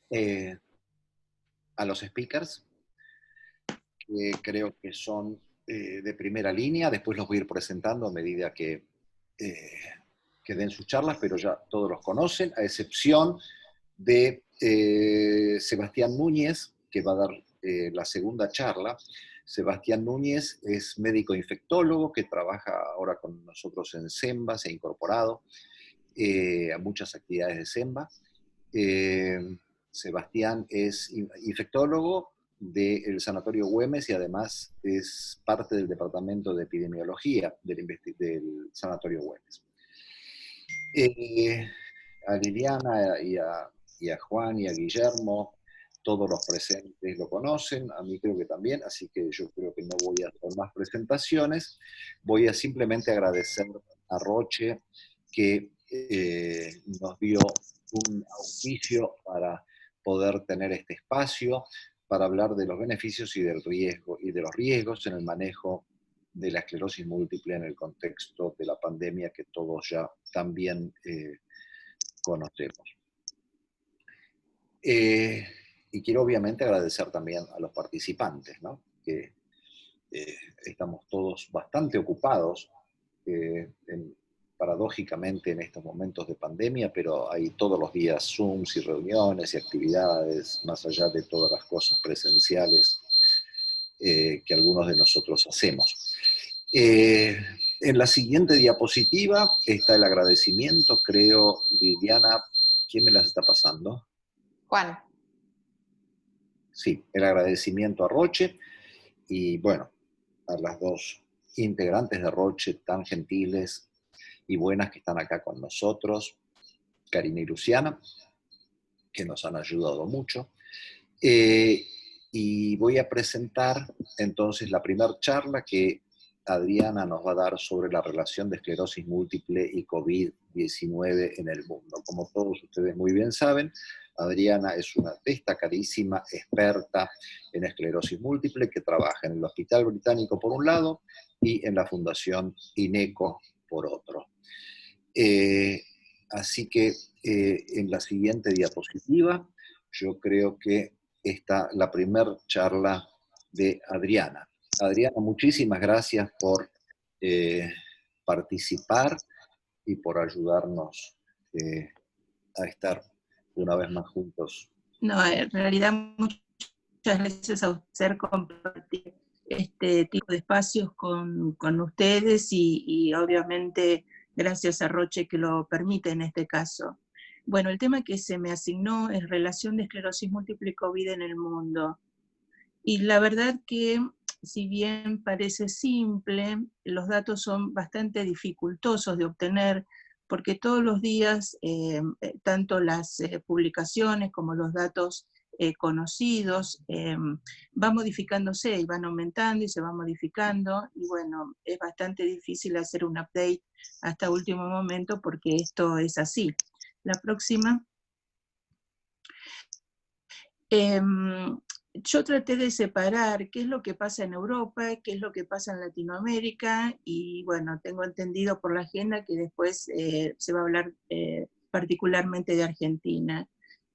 eh, a los speakers, que creo que son de primera línea. Después los voy a ir presentando a medida eh, que den sus charlas, pero ya todos los conocen, a excepción de Sebastián Núñez, que va a dar la segunda charla. Sebastián Núñez es médico infectólogo que trabaja ahora con nosotros en SEMBA, se ha incorporado a muchas actividades de SEMBA. Sebastián es infectólogo del Sanatorio Güemes y además es parte del Departamento de Epidemiología del Sanatorio Güemes. A Liliana y a Juan y a Guillermo, todos los presentes lo conocen, a mí creo que también, así que yo creo que no voy a hacer más presentaciones. Voy a simplemente agradecer a Roche que nos dio un auspicio para poder tener este espacio, para hablar de los beneficios y del riesgo y de los riesgos en el manejo de la esclerosis múltiple en el contexto de la pandemia que todos ya también conocemos. Y quiero obviamente agradecer también a los participantes, ¿no? Que estamos todos bastante ocupados, paradójicamente en estos momentos de pandemia, pero hay todos los días Zooms y reuniones y actividades, más allá de todas las cosas presenciales que algunos de nosotros hacemos. En la siguiente diapositiva está el agradecimiento, creo, Liliana, ¿quién me las está pasando? Juan. Sí, el agradecimiento a Roche y, bueno, a las dos integrantes de Roche tan gentiles y buenas que están acá con nosotros, Karina y Luciana, que nos han ayudado mucho. Y voy a presentar entonces la primera charla que Adriana nos va a dar sobre la relación de esclerosis múltiple y COVID-19 en el mundo. Como todos ustedes muy bien saben, Adriana es una destacadísima experta en esclerosis múltiple que trabaja en el Hospital Británico por un lado y en la Fundación INECO por otro. Así que en la siguiente diapositiva yo creo que está la primera charla de Adriana. Adriana, muchísimas gracias por participar y por ayudarnos a estar una vez más juntos. No, en realidad muchas gracias a usted por compartir este tipo de espacios con ustedes y obviamente gracias a Roche que lo permite en este caso. Bueno, el tema que se me asignó es relación de esclerosis múltiple y COVID en el mundo. Y la verdad que, si bien parece simple, los datos son bastante dificultosos de obtener, porque todos los días, tanto las publicaciones como los datos conocidos van modificándose y van aumentando y se van modificando, y bueno, es bastante difícil hacer un update hasta último momento porque esto es así. La próxima. Yo traté de separar qué es lo que pasa en Europa, qué es lo que pasa en Latinoamérica, y bueno, tengo entendido por la agenda que después se va a hablar particularmente de Argentina.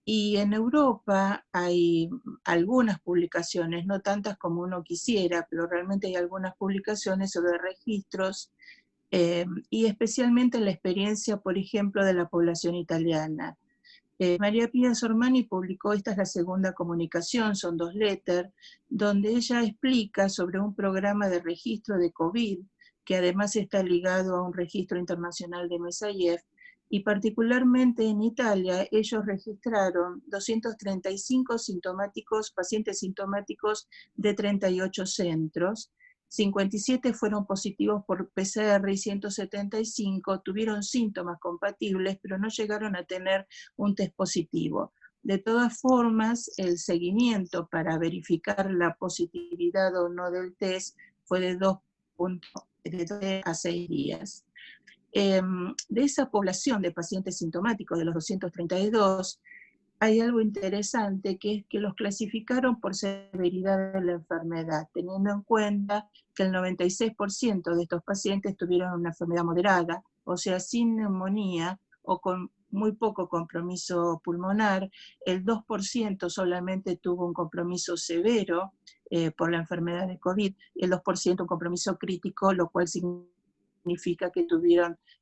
Y en Europa hay algunas publicaciones, no tantas como uno quisiera, pero realmente hay algunas publicaciones sobre registros, y especialmente en la experiencia, por ejemplo, de la población italiana. María Pia Sormani publicó, esta es la segunda comunicación, son 2 letters, donde ella explica sobre un programa de registro de COVID, que además está ligado a un registro internacional de MESAIEF, y particularmente en Italia ellos registraron 235 pacientes sintomáticos de 38 centros, 57 fueron positivos por PCR y 175 tuvieron síntomas compatibles, pero no llegaron a tener un test positivo. De todas formas, el seguimiento para verificar la positividad o no del test fue de 2 a 6 días. De esa población de pacientes sintomáticos, de los 232, hay algo interesante, que es que los clasificaron por severidad de la enfermedad, teniendo en cuenta que el 96% de estos pacientes tuvieron una enfermedad moderada, o sea, sin neumonía o con muy poco compromiso pulmonar, el 2% solamente tuvo un compromiso severo por la enfermedad de COVID, y el 2% un compromiso crítico, lo cual significa que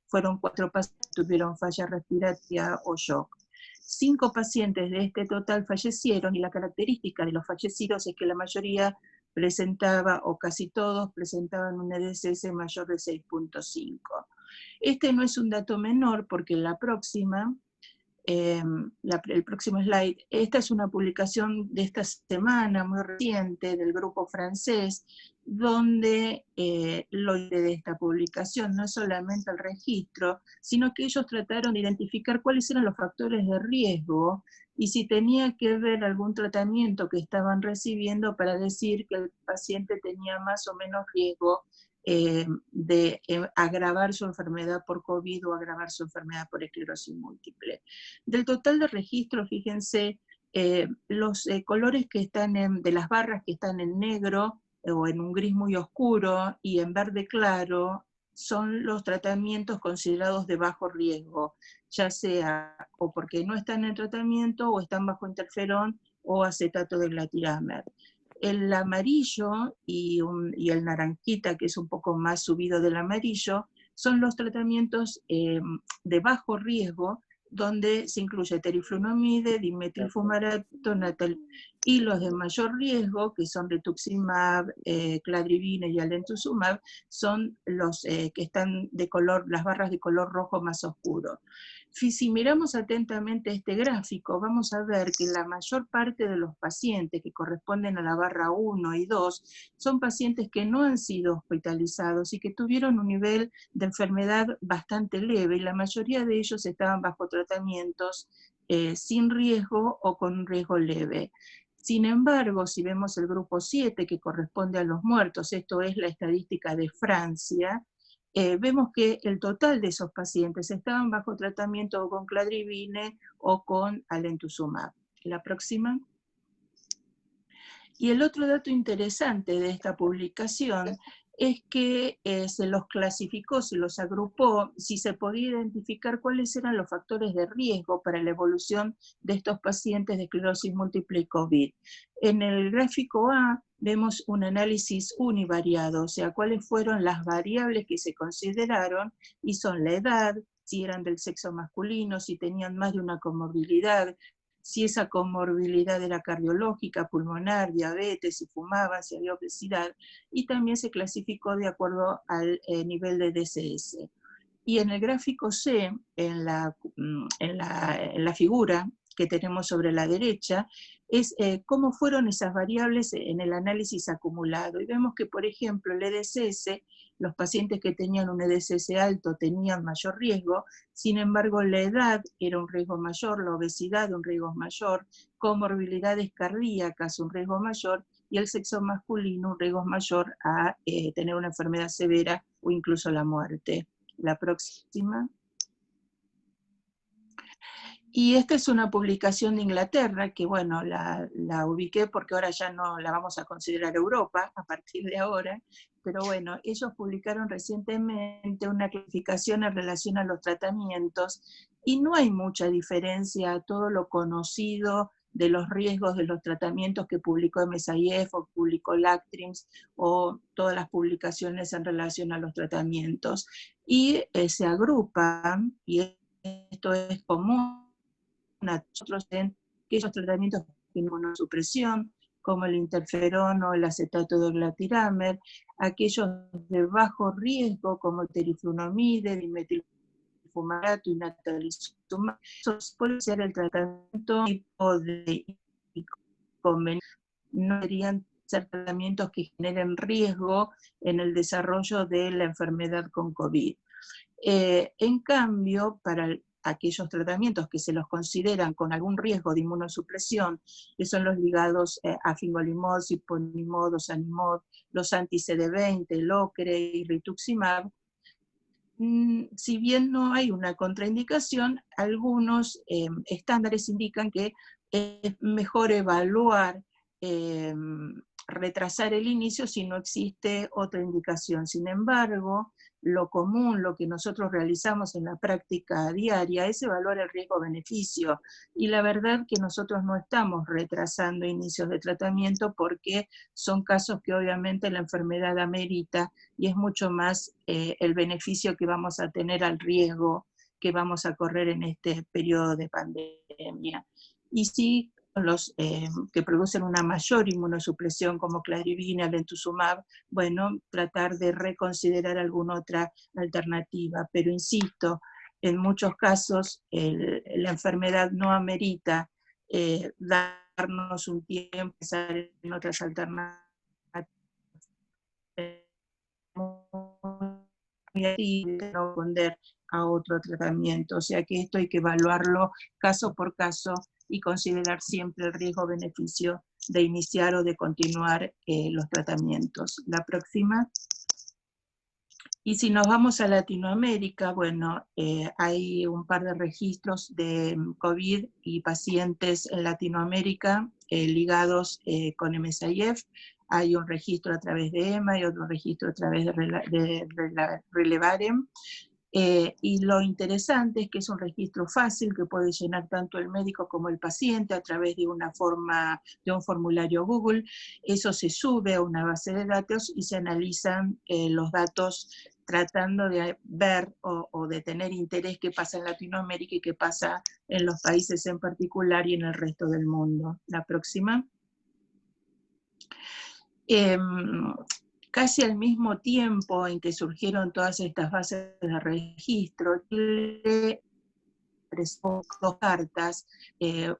fueron 4 pacientes que tuvieron falla respiratoria o shock. 5 pacientes de este total fallecieron, y la característica de los fallecidos es que la mayoría presentaba, o casi todos presentaban un EDSS mayor de 6.5. Este no es un dato menor, porque la próxima, el próximo slide, esta es una publicación de esta semana, muy reciente, del grupo francés, donde lo de esta publicación no es solamente el registro, sino que ellos trataron de identificar cuáles eran los factores de riesgo y si tenía que ver algún tratamiento que estaban recibiendo para decir que el paciente tenía más o menos riesgo de agravar su enfermedad por COVID o agravar su enfermedad por esclerosis múltiple. Del total de registros, fíjense, los colores que están de las barras que están en negro o en un gris muy oscuro y en verde claro son los tratamientos considerados de bajo riesgo, ya sea o porque no están en tratamiento o están bajo interferón o acetato de glatiramer. El amarillo y el naranjita, que es un poco más subido del amarillo, son los tratamientos de bajo riesgo, donde se incluye teriflunomide, dimetilfumarato, y los de mayor riesgo, que son rituximab, cladribine y alemtuzumab, son los que están de color, las barras de color rojo más oscuro. Si miramos atentamente este gráfico, vamos a ver que la mayor parte de los pacientes que corresponden a la barra 1 y 2 son pacientes que no han sido hospitalizados y que tuvieron un nivel de enfermedad bastante leve, y la mayoría de ellos estaban bajo tratamientos sin riesgo o con un riesgo leve. Sin embargo, si vemos el grupo 7, que corresponde a los muertos, esto es la estadística de Francia, vemos que el total de esos pacientes estaban bajo tratamiento con cladribine o con alemtuzumab. La próxima. Y el otro dato interesante de esta publicación es que se los clasificó, se los agrupó, si se podía identificar cuáles eran los factores de riesgo para la evolución de estos pacientes de esclerosis múltiple y COVID. En el gráfico A vemos un análisis univariado, o sea, cuáles fueron las variables que se consideraron, y son la edad, si eran del sexo masculino, si tenían más de una comorbilidad, si esa comorbilidad era cardiológica, pulmonar, diabetes, si fumaban, si había obesidad, y también se clasificó de acuerdo al nivel de DSS. Y en el gráfico C, en la figura que tenemos sobre la derecha, es cómo fueron esas variables en el análisis acumulado. Y vemos que, por ejemplo, el EDSS, los pacientes que tenían un EDSS alto tenían mayor riesgo, sin embargo la edad era un riesgo mayor, la obesidad un riesgo mayor, comorbilidades cardíacas un riesgo mayor, y el sexo masculino un riesgo mayor a tener una enfermedad severa o incluso la muerte. La próxima. Y esta es una publicación de Inglaterra, que bueno, la ubiqué porque ahora ya no la vamos a considerar Europa, a partir de ahora, pero bueno, ellos publicaron recientemente una clasificación en relación a los tratamientos, y no hay mucha diferencia a todo lo conocido de los riesgos de los tratamientos que publicó MSIF o publicó Lactrims, o todas las publicaciones en relación a los tratamientos. Y se agrupan, y esto es común a nosotros en aquellos tratamientos de inmunosupresión, como el interferón o el acetato de glatiramer, aquellos de bajo riesgo, como teriflunomide, dimetilfumarato y natalizumab. Eso puede ser el tratamiento tipo de inconveniente. No deberían ser tratamientos que generen riesgo en el desarrollo de la enfermedad con COVID. En cambio, para aquellos tratamientos que se los consideran con algún riesgo de inmunosupresión, que son los ligados a fingolimod, siponimod, osanimod, los anti-CD20, el ocre y rituximab, si bien no hay una contraindicación, algunos estándares indican que es mejor evaluar, retrasar el inicio si no existe otra indicación. Sin embargo, lo común, lo que nosotros realizamos en la práctica diaria, es evaluar el riesgo-beneficio. Y la verdad que nosotros no estamos retrasando inicios de tratamiento porque son casos que obviamente la enfermedad amerita y es mucho más el beneficio que vamos a tener al riesgo que vamos a correr en este periodo de pandemia. Y sí, los que producen una mayor inmunosupresión como clarivina, lentuzumab, bueno, tratar de reconsiderar alguna otra alternativa. Pero insisto, en muchos casos la enfermedad no amerita darnos un tiempo, pensar en otras alternativas y no responder a otro tratamiento. O sea que esto hay que evaluarlo caso por caso y considerar siempre el riesgo-beneficio de iniciar o de continuar los tratamientos. La próxima. Y si nos vamos a Latinoamérica, bueno, hay un par de registros de COVID y pacientes en Latinoamérica ligados con MSIF. Hay un registro a través de EMA y otro registro a través de Relevarem. Y lo interesante es que es un registro fácil que puede llenar tanto el médico como el paciente a través de de un formulario Google. Eso se sube a una base de datos y se analizan los datos tratando de ver o de tener interés qué pasa en Latinoamérica y qué pasa en los países en particular y en el resto del mundo. La próxima. Casi al mismo tiempo en que surgieron todas estas bases de registro, Chile presentó dos cartas,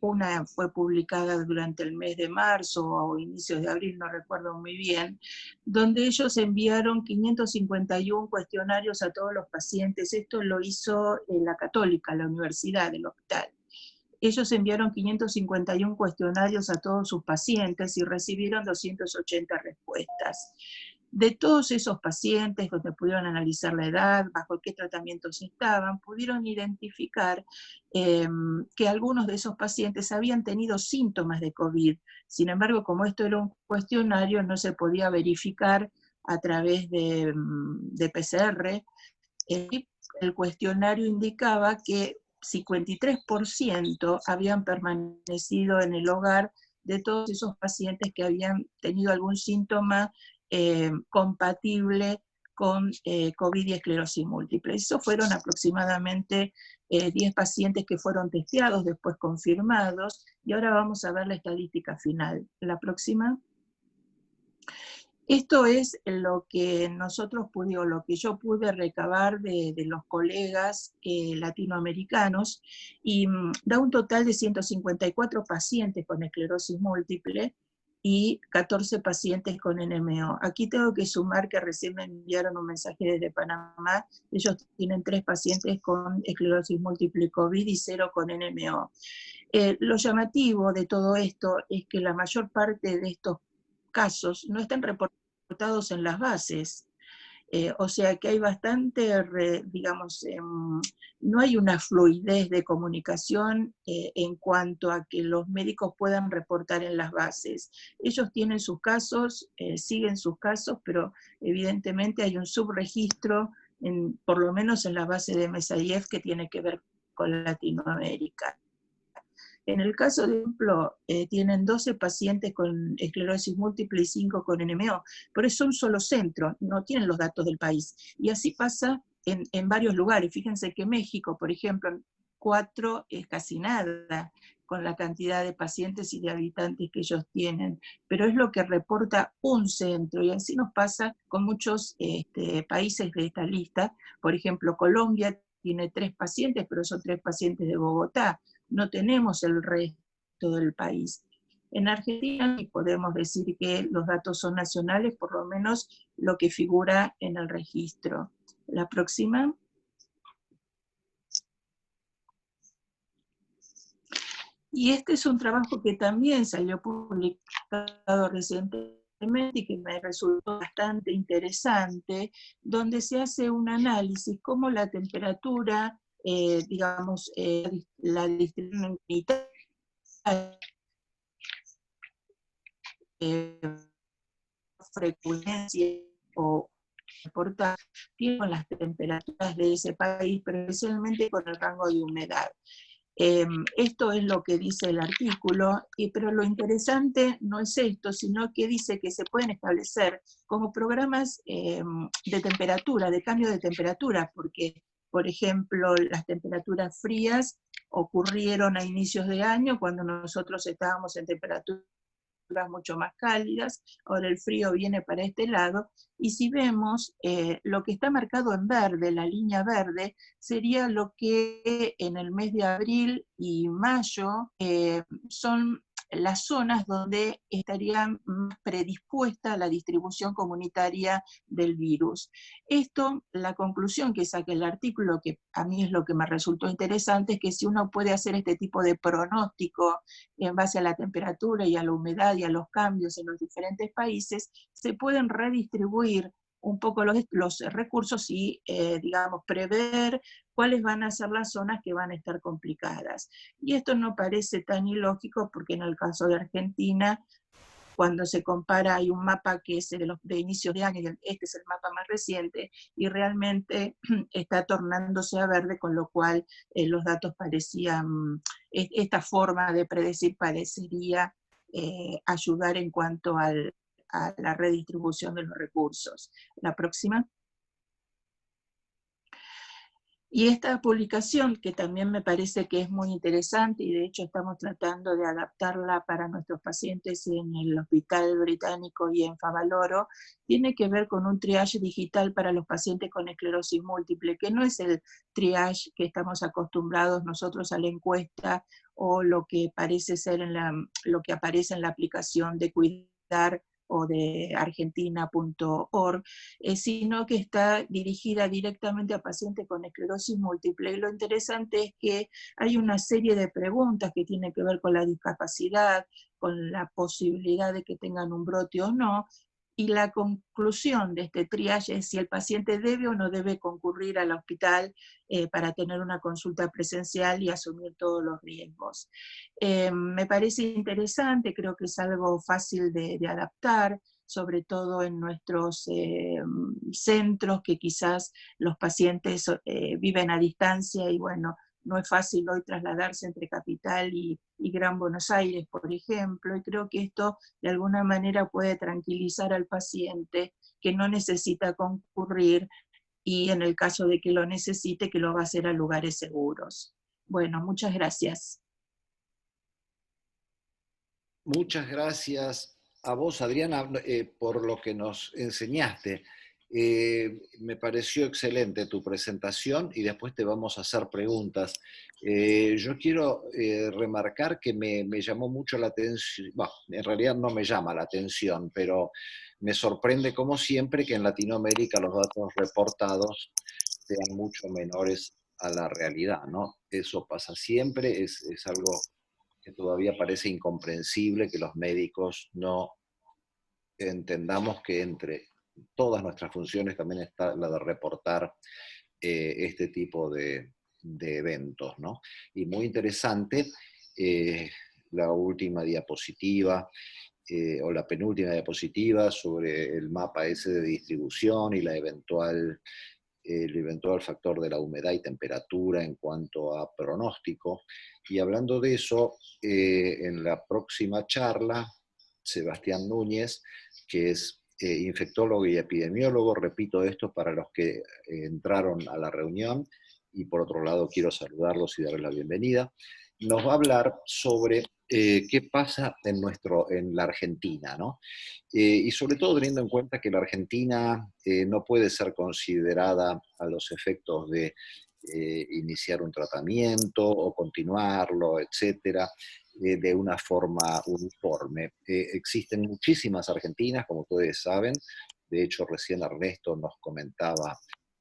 una fue publicada durante el mes de marzo o inicios de abril, no recuerdo muy bien, donde ellos enviaron 551 cuestionarios a todos los pacientes. Esto lo hizo la Católica, la universidad, el hospital. Ellos enviaron 551 cuestionarios a todos sus pacientes y recibieron 280 respuestas. De todos esos pacientes, donde pudieron analizar la edad, bajo qué tratamientos estaban, pudieron identificar que algunos de esos pacientes habían tenido síntomas de COVID. Sin embargo, como esto era un cuestionario, no se podía verificar a través de PCR. El cuestionario indicaba que 53% habían permanecido en el hogar de todos esos pacientes que habían tenido algún síntoma compatible con COVID y esclerosis múltiple. Esos fueron aproximadamente 10 pacientes que fueron testeados, después confirmados, y ahora vamos a ver la estadística final. La próxima. Esto es lo que lo que yo pude recabar de los colegas latinoamericanos, y da un total de 154 pacientes con esclerosis múltiple y 14 pacientes con NMO. Aquí tengo que sumar que recién me enviaron un mensaje desde Panamá. Ellos tienen 3 pacientes con esclerosis múltiple COVID y 0 con NMO. Lo llamativo de todo esto es que la mayor parte de estos casos no están reportados en las bases. O sea que hay bastante, digamos, no hay una fluidez de comunicación en cuanto a que los médicos puedan reportar en las bases. Ellos tienen sus casos, siguen sus casos, pero evidentemente hay un subregistro, por lo menos en la base de MSIF, que tiene que ver con Latinoamérica. En el caso, de ejemplo, tienen 12 pacientes con esclerosis múltiple y 5 con NMO, pero es un solo centro, no tienen los datos del país. Y así pasa en varios lugares. Fíjense que México, por ejemplo, 4 es casi nada con la cantidad de pacientes y de habitantes que ellos tienen, pero es lo que reporta un centro, y así nos pasa con muchos países de esta lista. Por ejemplo, Colombia tiene 3 pacientes, pero son 3 pacientes de Bogotá. No tenemos el resto del país. En Argentina podemos decir que los datos son nacionales, por lo menos lo que figura en el registro. La próxima. Y este es un trabajo que también salió publicado recientemente y que me resultó bastante interesante, donde se hace un análisis cómo la temperatura, digamos, la distribución frecuencia o reportados tienen con las temperaturas de ese país, pero especialmente con el rango de humedad. Esto es lo que dice el artículo, pero lo interesante no es esto, sino que dice que se pueden establecer como programas de temperatura, de cambio de temperatura, porque, por ejemplo, las temperaturas frías ocurrieron a inicios de año cuando nosotros estábamos en temperaturas mucho más cálidas, ahora el frío viene para este lado, y si vemos lo que está marcado en verde, la línea verde, sería lo que en el mes de abril y mayo son las zonas donde estarían predispuesta la distribución comunitaria del virus. Esto, la conclusión que saca el artículo, que a mí es lo que me resultó interesante, es que si uno puede hacer este tipo de pronóstico en base a la temperatura y a la humedad y a los cambios en los diferentes países, se pueden redistribuir un poco los recursos y, digamos, prever cuáles van a ser las zonas que van a estar complicadas. Y esto no parece tan ilógico porque en el caso de Argentina, cuando se compara, hay un mapa que es de inicios de año, y este es el mapa más reciente, y realmente está tornándose a verde, con lo cual los datos parecían, esta forma de predecir parecería ayudar en cuanto a la redistribución de los recursos. La próxima. Y esta publicación, que también me parece que es muy interesante, y de hecho estamos tratando de adaptarla para nuestros pacientes en el Hospital Británico y en Favaloro, tiene que ver con un triage digital para los pacientes con esclerosis múltiple, que no es el triage que estamos acostumbrados nosotros a la encuesta, o lo que parece ser lo que aparece en la aplicación de Cuidar o de argentina.org, sino que está dirigida directamente a pacientes con esclerosis múltiple. Y lo interesante es que hay una serie de preguntas que tienen que ver con la discapacidad, con la posibilidad de que tengan un brote o no, y la conclusión de este triage es si el paciente debe o no debe concurrir al hospital para tener una consulta presencial y asumir todos los riesgos. Me parece interesante, creo que es algo fácil de adaptar, sobre todo en nuestros centros, que quizás los pacientes viven a distancia y bueno, no es fácil hoy trasladarse entre Capital y Gran Buenos Aires, por ejemplo, y creo que esto de alguna manera puede tranquilizar al paciente que no necesita concurrir, y en el caso de que lo necesite, que lo va a hacer a lugares seguros. Bueno, muchas gracias. Muchas gracias a vos, Adriana, por lo que nos enseñaste. Me pareció excelente tu presentación y después te vamos a hacer preguntas. Yo quiero remarcar que me llamó mucho la atención, bueno, en realidad no me llama la atención, pero me sorprende como siempre que en Latinoamérica los datos reportados sean mucho menores a la realidad, ¿no? Eso pasa siempre, es algo que todavía parece incomprensible que los médicos no entendamos que entre todas nuestras funciones también está la de reportar este tipo de eventos, ¿no? Y muy interesante la última diapositiva, o la penúltima diapositiva sobre el mapa ese de distribución y el eventual factor de la humedad y temperatura en cuanto a pronóstico. Y hablando de eso, en la próxima charla, Sebastián Núñez, que es infectólogo y epidemiólogo, repito esto para los que entraron a la reunión, y por otro lado quiero saludarlos y darles la bienvenida, nos va a hablar sobre qué pasa en la Argentina, ¿no? Y sobre todo teniendo en cuenta que la Argentina no puede ser considerada a los efectos de iniciar un tratamiento o continuarlo, etcétera, de una forma uniforme. Existen muchísimas Argentinas, como ustedes saben. De hecho, recién Ernesto nos comentaba,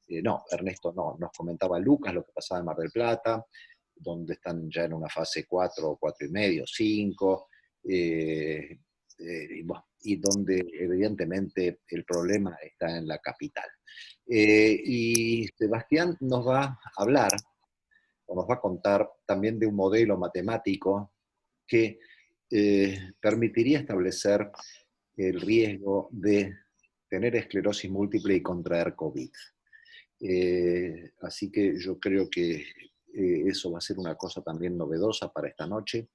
nos comentaba Lucas lo que pasaba en Mar del Plata, donde están ya en una fase 4, 4,5, 5, y donde evidentemente el problema está en la capital. Y Sebastián nos va a hablar, o nos va a contar también de un modelo matemático que permitiría establecer el riesgo de tener esclerosis múltiple y contraer COVID. Así que yo creo que eso va a ser una cosa también novedosa para esta noche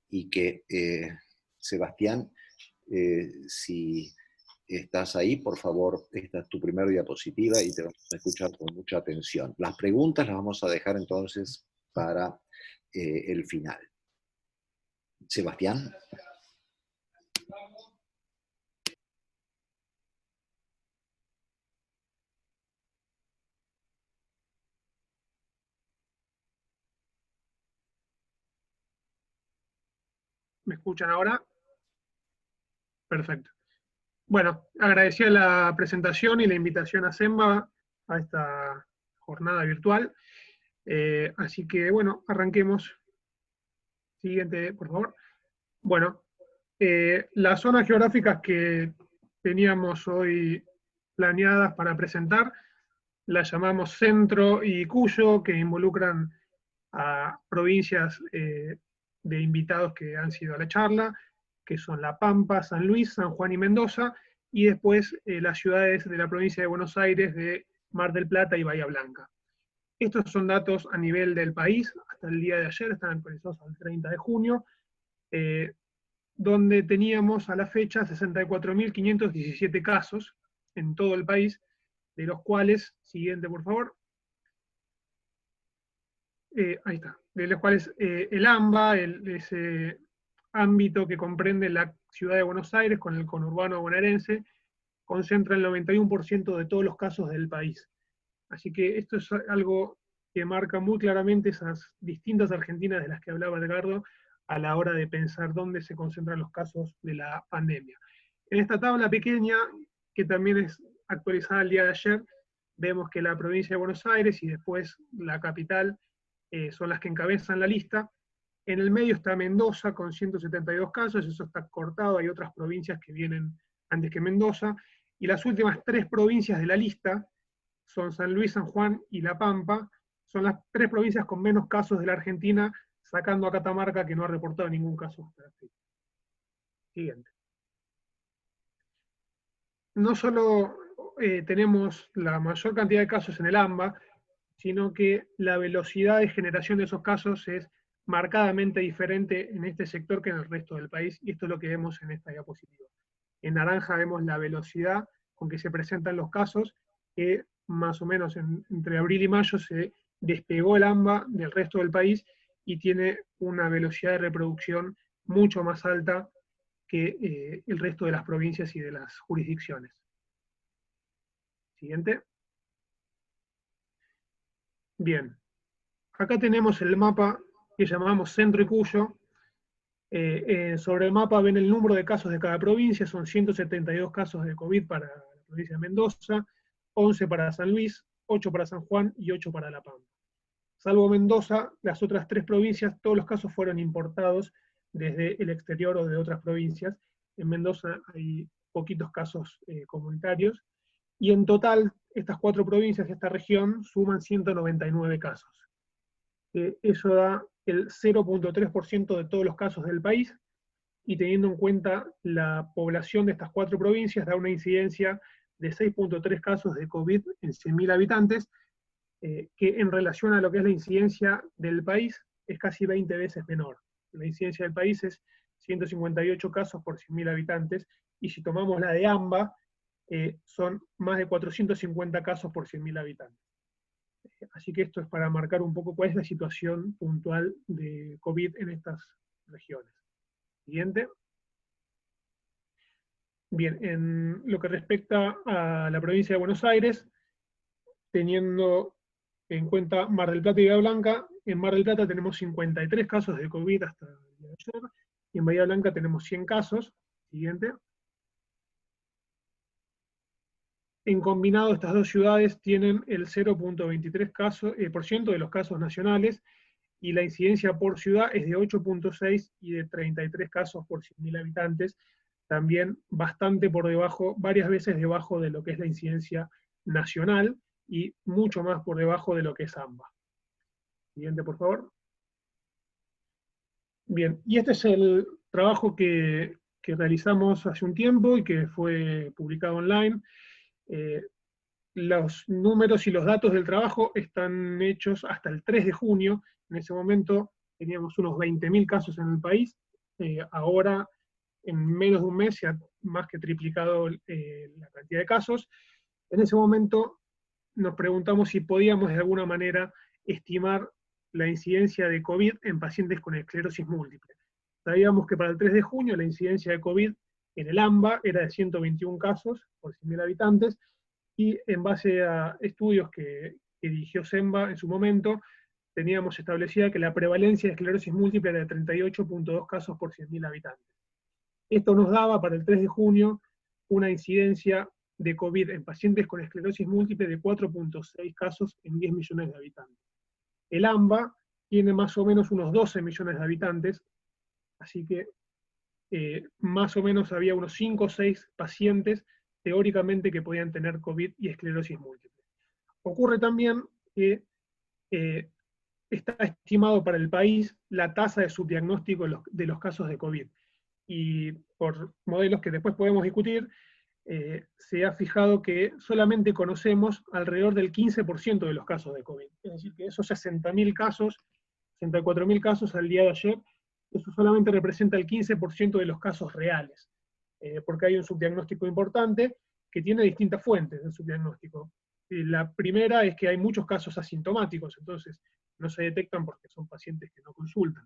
y que, Sebastián, si estás ahí, por favor, esta es tu primera diapositiva y te vamos a escuchar con mucha atención. Las preguntas las vamos a dejar entonces para el final. Sebastián. ¿Me escuchan ahora? Perfecto. Bueno, agradecía la presentación y la invitación a SEMBA a esta jornada virtual. Así que, bueno, arranquemos. Siguiente, por favor. Bueno, las zonas geográficas que teníamos hoy planeadas para presentar las llamamos Centro y Cuyo, que involucran a provincias de invitados que han sido a la charla, que son La Pampa, San Luis, San Juan y Mendoza, y después las ciudades de la provincia de Buenos Aires, de Mar del Plata y Bahía Blanca. Estos son datos a nivel del país, hasta el día de ayer, están actualizados al 30 de junio, donde teníamos a la fecha 64.517 casos en todo el país, de los cuales, siguiente por favor, ahí está, de los cuales el AMBA, ese ámbito que comprende la ciudad de Buenos Aires con el conurbano bonaerense, concentra el 91% de todos los casos del país. Así que esto es algo que marca muy claramente esas distintas Argentinas de las que hablaba Edgardo a la hora de pensar dónde se concentran los casos de la pandemia. En esta tabla pequeña, que también es actualizada el día de ayer, vemos que la provincia de Buenos Aires y después la capital son las que encabezan la lista. En el medio está Mendoza con 172 casos, eso está cortado, hay otras provincias que vienen antes que Mendoza, y las últimas 3 provincias de la lista son San Luis, San Juan y La Pampa, son las 3 provincias con menos casos de la Argentina, sacando a Catamarca, que no ha reportado ningún caso hasta la fecha. Siguiente. No solo tenemos la mayor cantidad de casos en el AMBA, sino que la velocidad de generación de esos casos es marcadamente diferente en este sector que en el resto del país, y esto es lo que vemos en esta diapositiva. En naranja vemos la velocidad con que se presentan los casos, que más o menos entre abril y mayo se despegó el AMBA del resto del país y tiene una velocidad de reproducción mucho más alta que el resto de las provincias y de las jurisdicciones. Siguiente. Bien, acá tenemos el mapa que llamamos Centro y Cuyo. Sobre el mapa ven el número de casos de cada provincia, son 172 casos de COVID para la provincia de Mendoza, 11 para San Luis, 8 para San Juan y 8 para La Pampa. Salvo Mendoza, las otras 3 provincias, todos los casos fueron importados desde el exterior o de otras provincias. En Mendoza hay poquitos casos comunitarios, y en total estas 4 provincias, esta región, suman 199 casos. Eso da el 0.3% de todos los casos del país, y teniendo en cuenta la población de estas 4 provincias, da una incidencia de 6.3 casos de COVID en 100.000 habitantes, que en relación a lo que es la incidencia del país es casi 20 veces menor. La incidencia del país es 158 casos por 100.000 habitantes, y si tomamos la de AMBA, son más de 450 casos por 100.000 habitantes. Así que esto es para marcar un poco cuál es la situación puntual de COVID en estas regiones. Siguiente. Bien, en lo que respecta a la provincia de Buenos Aires, teniendo en cuenta Mar del Plata y Bahía Blanca, en Mar del Plata tenemos 53 casos de COVID hasta el día de ayer, y en Bahía Blanca tenemos 100 casos. Siguiente. En combinado, estas 2 ciudades tienen el 0.23% de los casos nacionales, y la incidencia por ciudad es de 8.6 y de 33 casos por 100.000 habitantes, también bastante por debajo, varias veces debajo de lo que es la incidencia nacional, y mucho más por debajo de lo que es AMBA. Siguiente, por favor. Bien, y este es el trabajo que que realizamos hace un tiempo y que fue publicado online. Los números y los datos del trabajo están hechos hasta el 3 de junio. En ese momento teníamos unos 20.000 casos en el país. Ahora, en menos de un mes, se ha más que triplicado la cantidad de casos. En ese momento nos preguntamos si podíamos de alguna manera estimar la incidencia de COVID en pacientes con esclerosis múltiple. Sabíamos que para el 3 de junio la incidencia de COVID en el AMBA era de 121 casos por 100.000 habitantes, y en base a estudios que dirigió SEMBA en su momento, teníamos establecida que la prevalencia de esclerosis múltiple era de 38.2 casos por 100.000 habitantes. Esto nos daba para el 3 de junio una incidencia de COVID en pacientes con esclerosis múltiple de 4.6 casos en 10 millones de habitantes. El AMBA tiene más o menos unos 12 millones de habitantes, así que más o menos había unos 5 o 6 pacientes teóricamente que podían tener COVID y esclerosis múltiple. Ocurre también que está estimado para el país la tasa de subdiagnóstico de los casos de COVID. Y por modelos que después podemos discutir, se ha fijado que solamente conocemos alrededor del 15% de los casos de COVID. Es decir, que esos 60.000 casos, 64.000 casos al día de ayer, eso solamente representa el 15% de los casos reales, porque hay un subdiagnóstico importante que tiene distintas fuentes del subdiagnóstico. La primera es que hay muchos casos asintomáticos, entonces no se detectan porque son pacientes que no consultan.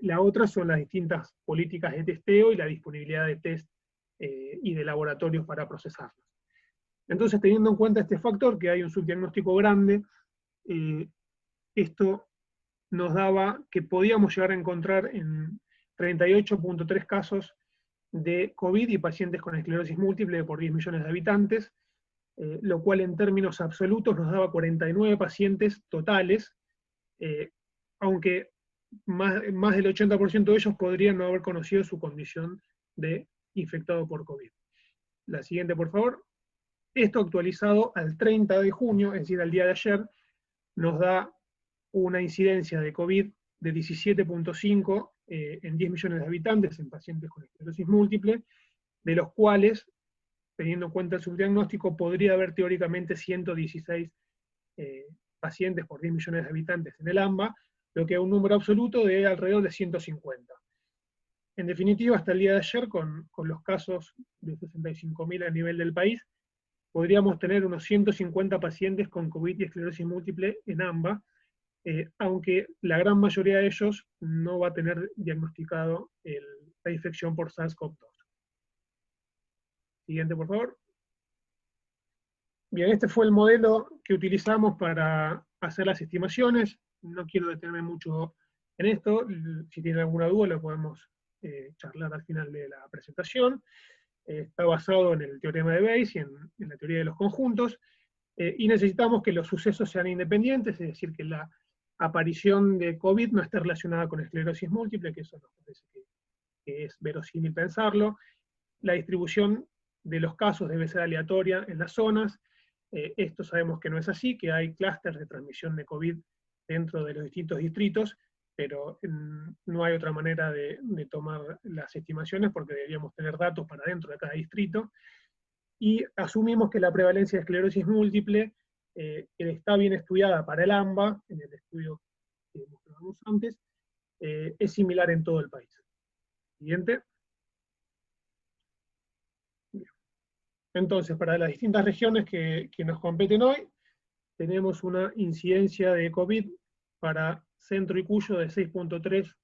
La otra son las distintas políticas de testeo y la disponibilidad de test y de laboratorios para procesarlos. Entonces, teniendo en cuenta este factor, que hay un subdiagnóstico grande, esto nos daba que podíamos llegar a encontrar en 38.3 casos de COVID y pacientes con esclerosis múltiple por 10 millones de habitantes, lo cual en términos absolutos nos daba 49 pacientes totales, aunque más del 80% de ellos podrían no haber conocido su condición de infectado por COVID. La siguiente, por favor. Esto actualizado al 30 de junio, es decir, al día de ayer, nos da una incidencia de COVID de 17.5 en 10 millones de habitantes en pacientes con esclerosis múltiple, de los cuales, teniendo en cuenta el subdiagnóstico, podría haber teóricamente 116 pacientes por 10 millones de habitantes en el AMBA, lo que es un número absoluto de alrededor de 150. En definitiva, hasta el día de ayer, con los casos de 65.000 a nivel del país, podríamos tener unos 150 pacientes con COVID y esclerosis múltiple en AMBA, aunque la gran mayoría de ellos no va a tener diagnosticado la infección por SARS-CoV-2. Siguiente, por favor. Bien, este fue el modelo que utilizamos para hacer las estimaciones. No quiero detenerme mucho en esto. Si tienen alguna duda, lo podemos charlar al final de la presentación. Está basado en el teorema de Bayes y en la teoría de los conjuntos. Y necesitamos que los sucesos sean independientes, es decir, que la aparición de COVID no esté relacionada con esclerosis múltiple, que eso nos parece que es verosímil pensarlo. La distribución de los casos debe ser aleatoria en las zonas. Esto sabemos que no es así, que hay clústeres de transmisión de COVID dentro de los distintos distritos, pero no hay otra manera de tomar las estimaciones porque deberíamos tener datos para dentro de cada distrito. Y asumimos que la prevalencia de esclerosis múltiple, que está bien estudiada para el AMBA, en el estudio que mostrábamos antes, es similar en todo el país. Siguiente. Bien. Entonces, para las distintas regiones que nos competen hoy, tenemos una incidencia de COVID para Centro y Cuyo de 6.3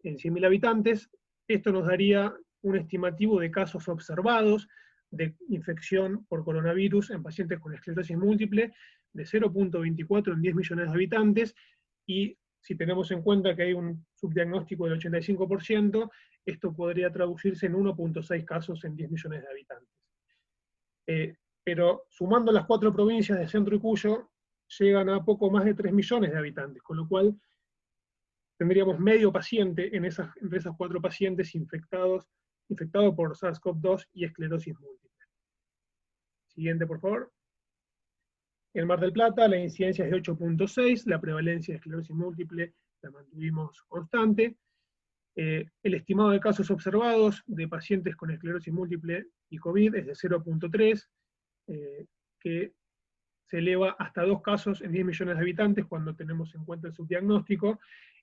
en 100.000 habitantes. Esto nos daría un estimativo de casos observados de infección por coronavirus en pacientes con esclerosis múltiple de 0.24 en 10 millones de habitantes, y si tenemos en cuenta que hay un subdiagnóstico del 85%, esto podría traducirse en 1.6 casos en 10 millones de habitantes. Pero sumando las 4 provincias de Centro y Cuyo, llegan a poco más de 3 millones de habitantes, con lo cual tendríamos medio paciente entre esas 4 pacientes infectados por SARS-CoV-2 y esclerosis múltiple. Siguiente, por favor. En Mar del Plata la incidencia es de 8.6, la prevalencia de esclerosis múltiple la mantuvimos constante. El estimado de casos observados de pacientes con esclerosis múltiple y COVID es de 0.3, que se eleva hasta 2 casos en 10 millones de habitantes cuando tenemos en cuenta el subdiagnóstico,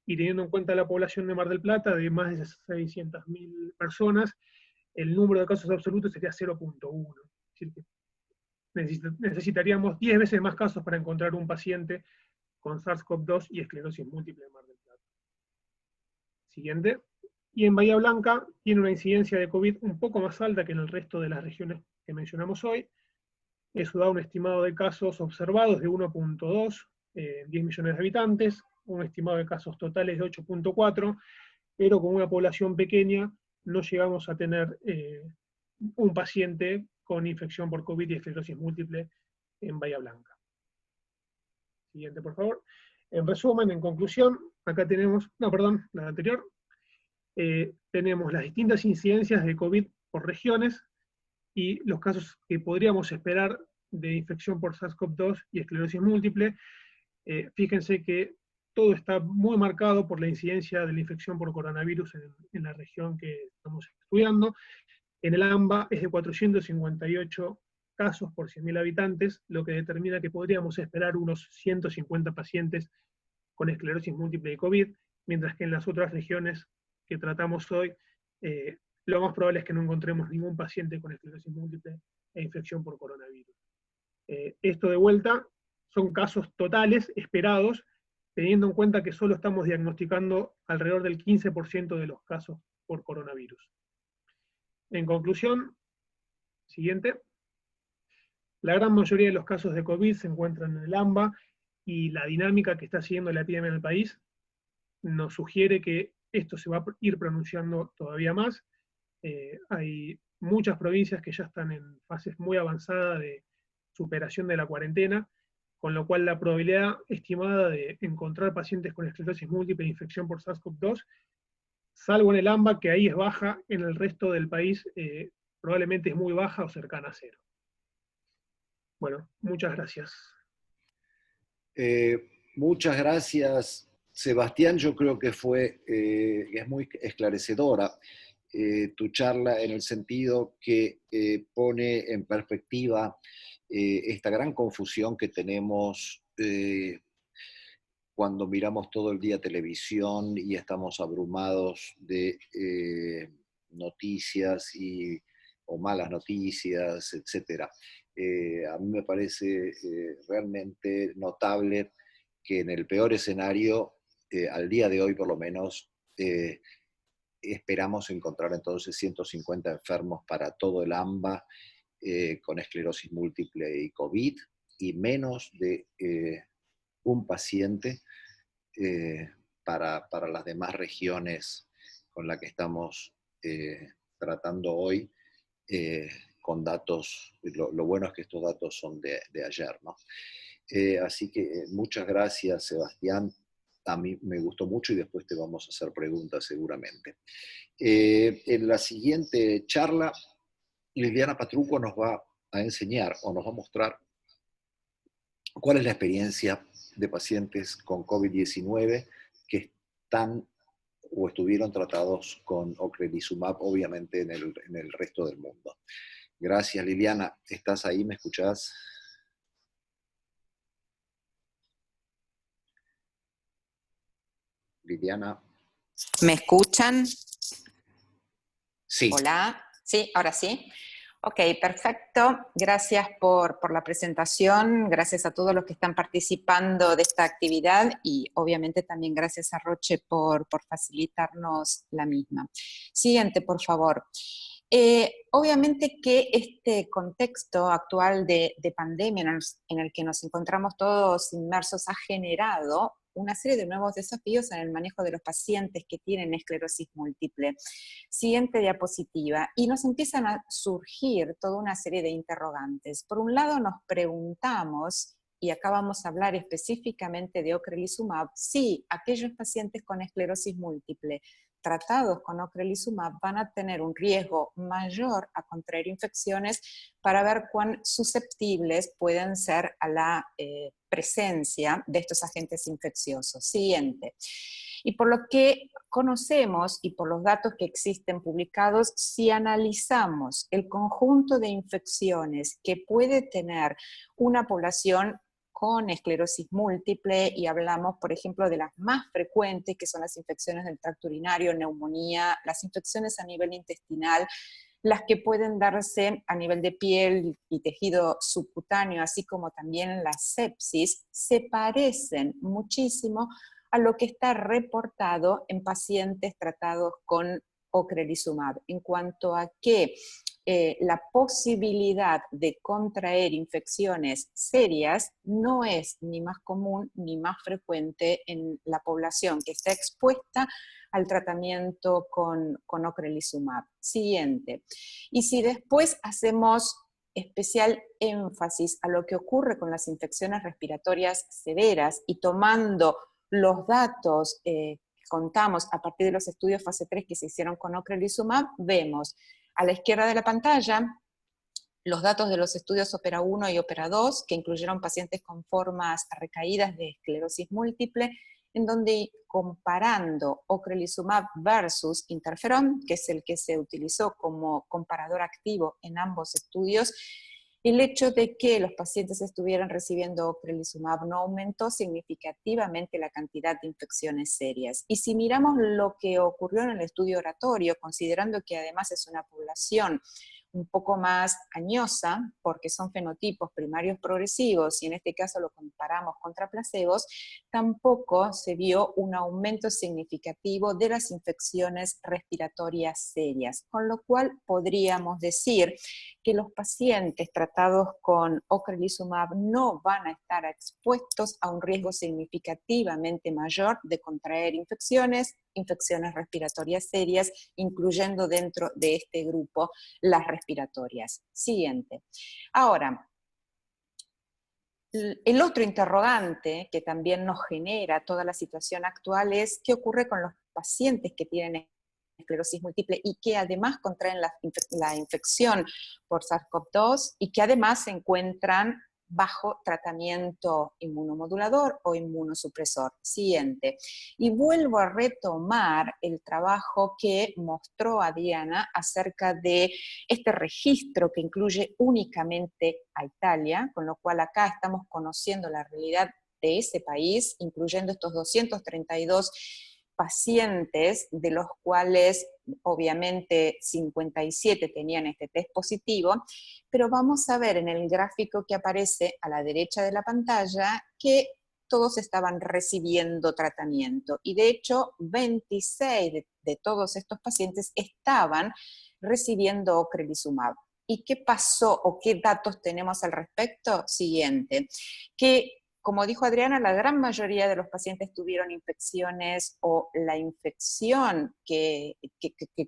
y teniendo en cuenta la población de Mar del Plata de más de 600.000 personas, el número de casos absolutos sería 0.1. Es decir, que necesitaríamos 10 veces más casos para encontrar un paciente con SARS-CoV-2 y esclerosis múltiple en Mar del Plata. Siguiente. Y en Bahía Blanca tiene una incidencia de COVID un poco más alta que en el resto de las regiones que mencionamos hoy. Eso da un estimado de casos observados de 1.2 en 10 millones de habitantes, un estimado de casos totales de 8.4, pero con una población pequeña no llegamos a tener un paciente con infección por COVID y esclerosis múltiple en Bahía Blanca. Siguiente, por favor. En resumen, en conclusión, acá tenemos, la anterior, tenemos las distintas incidencias de COVID por regiones y los casos que podríamos esperar de infección por SARS-CoV-2 y esclerosis múltiple. Fíjense que todo está muy marcado por la incidencia de la infección por coronavirus en la región que estamos estudiando. En el AMBA es de 458 casos por 100.000 habitantes, lo que determina que podríamos esperar unos 150 pacientes con esclerosis múltiple y COVID, mientras que en las otras regiones que tratamos hoy, lo más probable es que no encontremos ningún paciente con esclerosis múltiple e infección por coronavirus. Esto de vuelta son casos totales esperados, teniendo en cuenta que solo estamos diagnosticando alrededor del 15% de los casos por coronavirus. En conclusión, siguiente, la gran mayoría de los casos de COVID se encuentran en el AMBA, y la dinámica que está siguiendo la epidemia en el país nos sugiere que esto se va a ir pronunciando todavía más. Hay muchas provincias que ya están en fases muy avanzadas de superación de la cuarentena, con lo cual la probabilidad estimada de encontrar pacientes con esclerosis múltiple e infección por SARS-CoV-2, salvo en el AMBA, que ahí es baja, en el resto del país probablemente es muy baja o cercana a cero. Bueno, muchas gracias. Muchas gracias, Sebastián. Yo creo que es muy esclarecedora tu charla, en el sentido que pone en perspectiva esta gran confusión que tenemos cuando miramos todo el día televisión y estamos abrumados de noticias o malas noticias, etc. A mí me parece realmente notable que en el peor escenario, al día de hoy por lo menos, esperamos encontrar entonces 150 enfermos para todo el AMBA con esclerosis múltiple y COVID, y menos de un paciente para las demás regiones con las que estamos tratando hoy, con datos. Lo bueno es que estos datos son de ayer, ¿no? Así que muchas gracias, Sebastián. A mí me gustó mucho, y después te vamos a hacer preguntas seguramente. En la siguiente charla, Liliana Patruco nos va a enseñar o nos va a mostrar cuál es la experiencia de pacientes con COVID-19 que están o estuvieron tratados con ocrelizumab, obviamente en el resto del mundo. Gracias, Liliana. ¿Estás ahí? ¿Me escuchás? Liliana. ¿Me escuchan? Sí. Hola. Sí, ahora sí. Ok, perfecto. Gracias por la presentación. Gracias a todos los que están participando de esta actividad, y obviamente también gracias a Roche por facilitarnos la misma. Siguiente, por favor. Obviamente que este contexto actual de pandemia en el que nos encontramos todos inmersos ha generado una serie de nuevos desafíos en el manejo de los pacientes que tienen esclerosis múltiple. Siguiente diapositiva. Y nos empiezan a surgir toda una serie de interrogantes. Por un lado nos preguntamos, y acá vamos a hablar específicamente de ocrelizumab, si aquellos pacientes con esclerosis múltiple tratados con ocrelizumab van a tener un riesgo mayor a contraer infecciones, para ver cuán susceptibles pueden ser a la presencia de estos agentes infecciosos. Siguiente. Y por lo que conocemos y por los datos que existen publicados, si analizamos el conjunto de infecciones que puede tener una población con esclerosis múltiple, y hablamos, por ejemplo, de las más frecuentes, que son las infecciones del tracto urinario, neumonía, las infecciones a nivel intestinal, las que pueden darse a nivel de piel y tejido subcutáneo, así como también la sepsis, se parecen muchísimo a lo que está reportado en pacientes tratados con ocrelizumab, en cuanto a que la posibilidad de contraer infecciones serias no es ni más común ni más frecuente en la población que está expuesta al tratamiento con ocrelizumab. Siguiente. Y si después hacemos especial énfasis a lo que ocurre con las infecciones respiratorias severas y tomando los datos que contamos a partir de los estudios fase 3 que se hicieron con ocrelizumab, vemos a la izquierda de la pantalla los datos de los estudios OPERA 1 y OPERA 2, que incluyeron pacientes con formas recaídas de esclerosis múltiple, en donde comparando ocrelizumab versus interferón, que es el que se utilizó como comparador activo en ambos estudios, el hecho de que los pacientes estuvieran recibiendo ocrelizumab no aumentó significativamente la cantidad de infecciones serias. Y si miramos lo que ocurrió en el estudio oratorio, considerando que además es una población un poco más añosa, porque son fenotipos primarios progresivos, y en este caso lo comparamos contra placebos, tampoco se vio un aumento significativo de las infecciones respiratorias serias, con lo cual podríamos decir que los pacientes tratados con ocrelizumab no van a estar expuestos a un riesgo significativamente mayor de contraer infecciones respiratorias serias, incluyendo dentro de este grupo las respiratorias. Siguiente. Ahora, el otro interrogante que también nos genera toda la situación actual es qué ocurre con los pacientes que tienen esclerosis múltiple y que además contraen la infección por SARS-CoV-2 y que además se encuentran bajo tratamiento inmunomodulador o inmunosupresor. Siguiente. Y vuelvo a retomar el trabajo que mostró Adriana acerca de este registro que incluye únicamente a Italia, con lo cual acá estamos conociendo la realidad de ese país, incluyendo estos 232 pacientes, de los cuales obviamente 57 tenían este test positivo, pero vamos a ver en el gráfico que aparece a la derecha de la pantalla que todos estaban recibiendo tratamiento, y de hecho 26 de todos estos pacientes estaban recibiendo ocrelizumab. ¿Y qué pasó o qué datos tenemos al respecto? Siguiente, que como dijo Adriana, la gran mayoría de los pacientes tuvieron infecciones o la infección que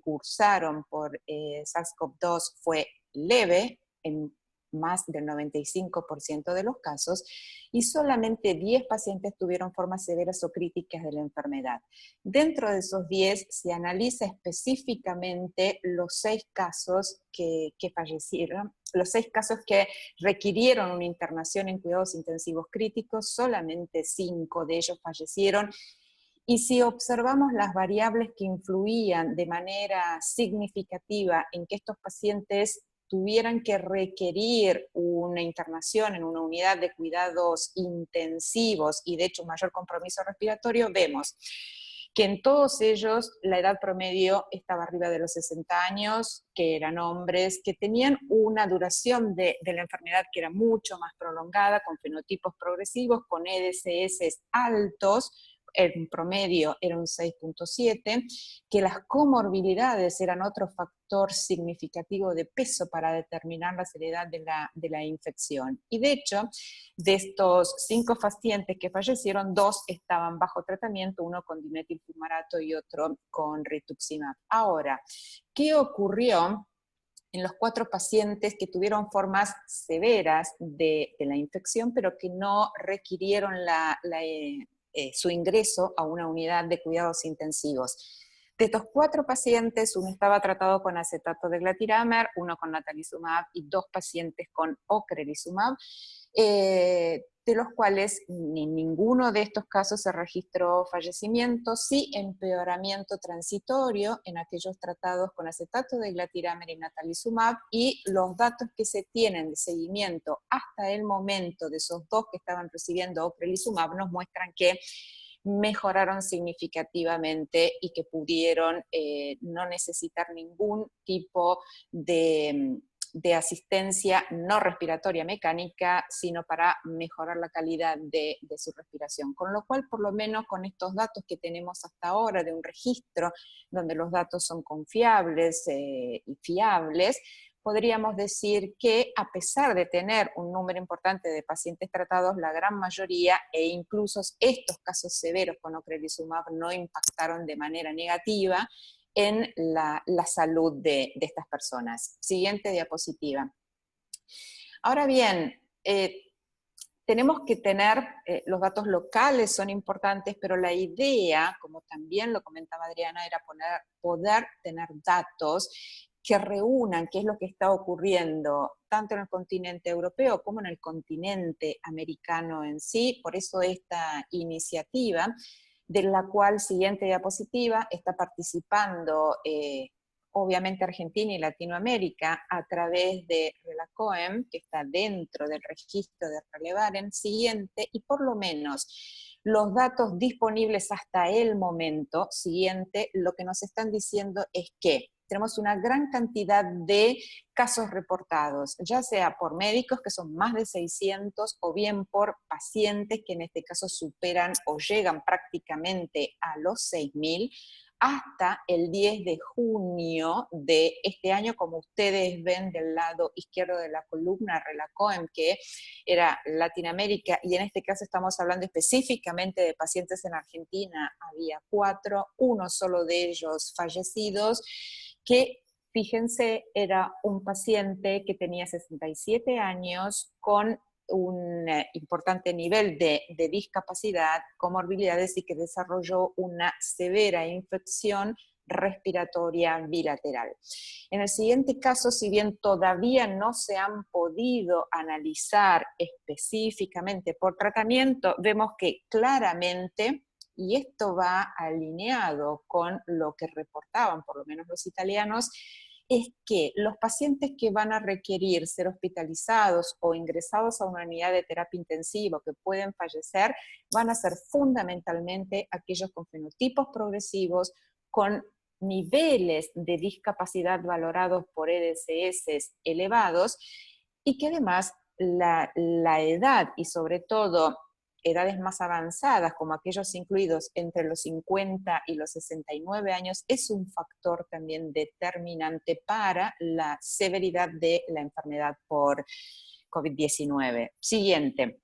cursaron por SARS-CoV-2 fue leve en más del 95% de los casos, y solamente 10 pacientes tuvieron formas severas o críticas de la enfermedad. Dentro de esos 10 se analiza específicamente los 6 casos que fallecieron, los 6 casos que requirieron una internación en cuidados intensivos críticos, solamente 5 de ellos fallecieron. Y si observamos las variables que influían de manera significativa en que estos pacientes tuvieran que requerir una internación en una unidad de cuidados intensivos y de hecho mayor compromiso respiratorio, vemos que en todos ellos la edad promedio estaba arriba de los 60 años, que eran hombres, que tenían una duración de la enfermedad que era mucho más prolongada, con fenotipos progresivos, con EDSS altos, en promedio era un 6.7, que las comorbilidades eran otro factor significativo de peso para determinar la seriedad de la infección. Y de hecho, de estos 5 pacientes que fallecieron, 2 estaban bajo tratamiento, uno con dimetilfumarato y otro con rituximab. Ahora, ¿qué ocurrió en los 4 pacientes que tuvieron formas severas de la infección, pero que no requirieron su ingreso a una unidad de cuidados intensivos? De estos 4 pacientes, uno estaba tratado con acetato de glatiramer, uno con natalizumab y 2 pacientes con ocrelizumab. De de los cuales en ninguno de estos casos se registró fallecimiento, sí empeoramiento transitorio en aquellos tratados con acetato de glatiramir y natalizumab, y los datos que se tienen de seguimiento hasta el momento de esos dos que estaban recibiendo ocrelizumab nos muestran que mejoraron significativamente y que pudieron no necesitar ningún tipo de asistencia no respiratoria mecánica, sino para mejorar la calidad de su respiración. Con lo cual, por lo menos con estos datos que tenemos hasta ahora de un registro donde los datos son confiables y fiables, podríamos decir que a pesar de tener un número importante de pacientes tratados, la gran mayoría, e incluso estos casos severos con ocrelizumab, no impactaron de manera negativa en la salud de estas personas. Siguiente diapositiva. Ahora bien, tenemos que tener, los datos locales son importantes, pero la idea, como también lo comentaba Adriana, era poder tener datos que reúnan qué es lo que está ocurriendo tanto en el continente europeo como en el continente americano en sí. Por eso esta iniciativa, de la cual, siguiente diapositiva, está participando obviamente Argentina y Latinoamérica a través de RELACOEM, que está dentro del registro de Relevaren, siguiente, y por lo menos los datos disponibles hasta el momento, siguiente, lo que nos están diciendo es que tenemos una gran cantidad de casos reportados, ya sea por médicos, que son más de 600, o bien por pacientes que en este caso superan o llegan prácticamente a los 6.000, hasta el 10 de junio de este año, como ustedes ven del lado izquierdo de la columna, RELACOEM, que era Latinoamérica, y en este caso estamos hablando específicamente de pacientes en Argentina, había 4, uno solo de ellos fallecidos, que, fíjense, era un paciente que tenía 67 años con un importante nivel de discapacidad, comorbilidades, y que desarrolló una severa infección respiratoria bilateral. En el siguiente caso, si bien todavía no se han podido analizar específicamente por tratamiento, vemos que claramente, y esto va alineado con lo que reportaban por lo menos los italianos, es que los pacientes que van a requerir ser hospitalizados o ingresados a una unidad de terapia intensiva, que pueden fallecer, van a ser fundamentalmente aquellos con fenotipos progresivos, con niveles de discapacidad valorados por EDSS elevados, y que además la edad, y sobre todo edades más avanzadas, como aquellos incluidos entre los 50 y los 69 años, es un factor también determinante para la severidad de la enfermedad por COVID-19. Siguiente.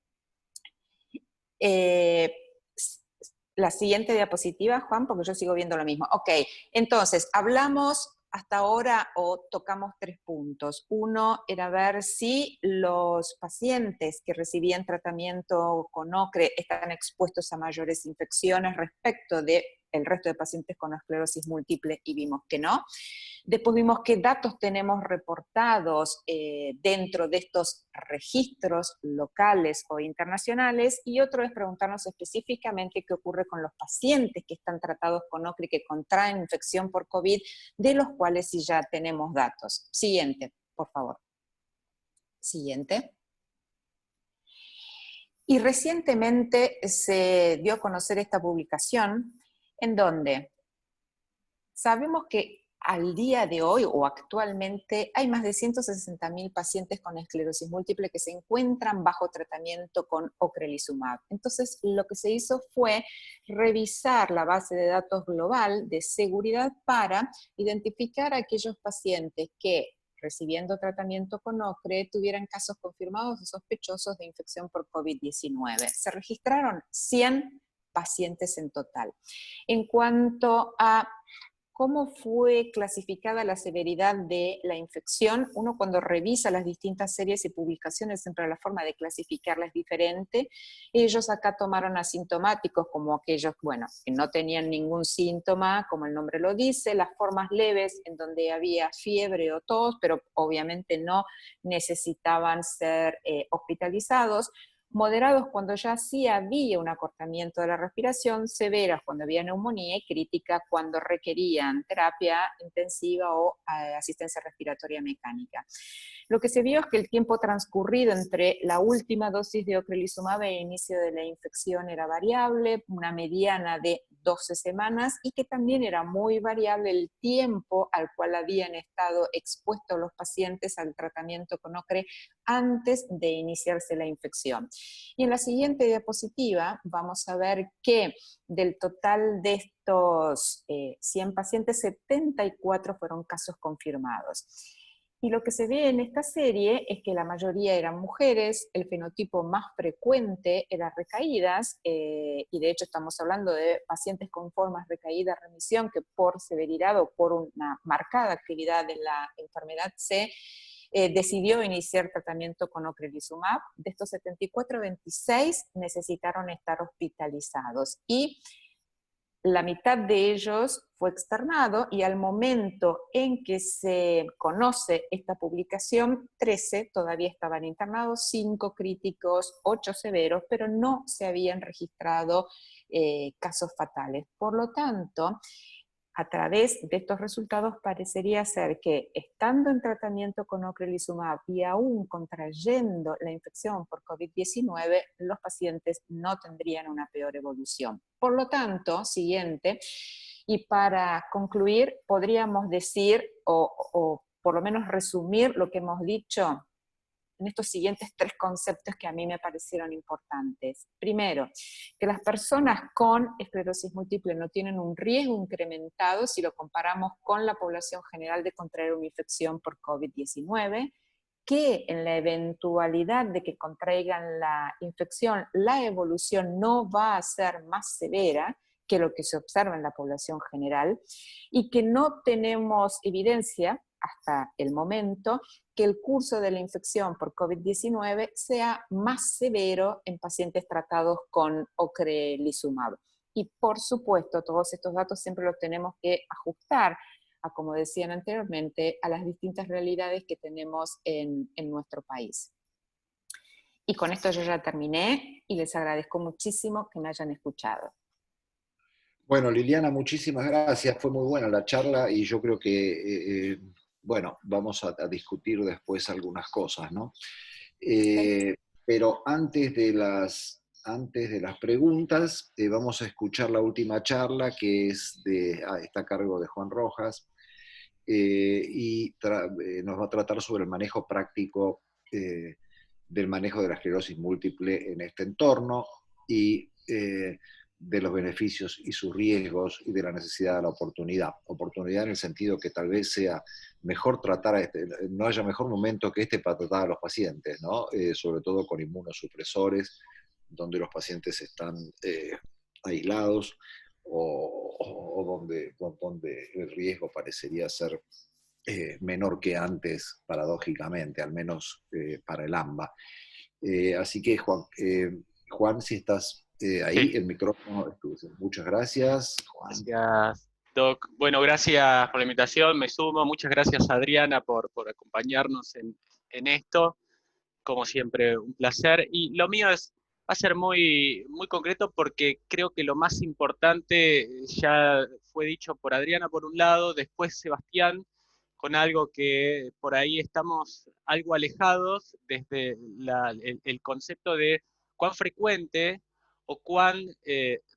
La siguiente diapositiva, Juan, porque yo sigo viendo lo mismo. Ok, entonces, hablamos hasta ahora o tocamos 3 puntos. Uno era ver si los pacientes que recibían tratamiento con ocre están expuestos a mayores infecciones respecto del resto de pacientes con esclerosis múltiple, y vimos que no. Después vimos qué datos tenemos reportados dentro de estos registros locales o internacionales, y otro es preguntarnos específicamente qué ocurre con los pacientes que están tratados con ocre y que contraen infección por COVID, de los cuales sí ya tenemos datos. Siguiente, por favor. Siguiente. Y recientemente se dio a conocer esta publicación en donde sabemos que al día de hoy o actualmente hay más de 160.000 pacientes con esclerosis múltiple que se encuentran bajo tratamiento con ocrelizumab. Entonces, lo que se hizo fue revisar la base de datos global de seguridad para identificar a aquellos pacientes que, recibiendo tratamiento con ocre, tuvieran casos confirmados o sospechosos de infección por COVID-19. Se registraron 100 pacientes en total. En cuanto a ¿cómo fue clasificada la severidad de la infección? Uno, cuando revisa las distintas series y publicaciones, siempre la forma de clasificarla es diferente. Ellos acá tomaron asintomáticos como aquellos, bueno, que no tenían ningún síntoma, como el nombre lo dice, las formas leves en donde había fiebre o tos, pero obviamente no necesitaban ser hospitalizados. moderados cuando ya sí había un acortamiento de la respiración, severas cuando había neumonía y crítica cuando requerían terapia intensiva o asistencia respiratoria mecánica. Lo que se vio es que el tiempo transcurrido entre la última dosis de ocrelizumab e inicio de la infección era variable, una mediana de 12 semanas, y que también era muy variable el tiempo al cual habían estado expuestos los pacientes al tratamiento con ocre antes de iniciarse la infección. Y en la siguiente diapositiva vamos a ver que del total de estos 100 pacientes, 74 fueron casos confirmados. Y lo que se ve en esta serie es que la mayoría eran mujeres, el fenotipo más frecuente era recaídas, y de hecho estamos hablando de pacientes con formas recaídas, remisión, que por severidad o por una marcada actividad de la enfermedad C, decidió iniciar tratamiento con ocrelizumab. De estos 74, 26 necesitaron estar hospitalizados, y la mitad de ellos fue externado, y al momento en que se conoce esta publicación, 13 todavía estaban internados, 5 críticos, 8 severos, pero no se habían registrado casos fatales. Por lo tanto, a través de estos resultados parecería ser que, estando en tratamiento con ocrelizumab y aún contrayendo la infección por COVID-19, los pacientes no tendrían una peor evolución. Por lo tanto, siguiente, y para concluir, podríamos decir, o por lo menos resumir lo que hemos dicho en estos siguientes 3 conceptos que a mí me parecieron importantes. Primero, que las personas con esclerosis múltiple no tienen un riesgo incrementado si lo comparamos con la población general de contraer una infección por COVID-19, que en la eventualidad de que contraigan la infección, la evolución no va a ser más severa que lo que se observa en la población general, y que no tenemos evidencia hasta el momento que el curso de la infección por COVID-19 sea más severo en pacientes tratados con ocrelizumab. Y por supuesto, todos estos datos siempre los tenemos que ajustar a, como decían anteriormente, a las distintas realidades que tenemos en nuestro país. Y con esto yo ya terminé, y les agradezco muchísimo que me hayan escuchado. Bueno, Liliana, muchísimas gracias. Fue muy buena la charla y yo creo que, bueno, vamos a discutir después algunas cosas, ¿no? Pero antes de las preguntas, vamos a escuchar la última charla, que es está a cargo de Juan Rojas, y nos va a tratar sobre el manejo práctico del manejo de la esclerosis múltiple en este entorno, y de los beneficios y sus riesgos, y de la necesidad de la oportunidad. Oportunidad en el sentido que tal vez sea mejor tratar no haya mejor momento que este para tratar a los pacientes, ¿no? Sobre todo con inmunosupresores, donde los pacientes están aislados, o donde el riesgo parecería ser menor que antes, paradójicamente, al menos para el AMBA. Así que, Juan, si estás ahí, Sí. el micrófono. Muchas gracias, Juan. Gracias, Doc. Bueno, gracias por la invitación, me sumo. Muchas gracias, Adriana, por acompañarnos en esto. Como siempre, un placer. Y lo mío va a ser muy, muy concreto, porque creo que lo más importante ya fue dicho por Adriana por un lado, después Sebastián, con algo que por ahí estamos algo alejados desde el concepto de cuán frecuente o cuán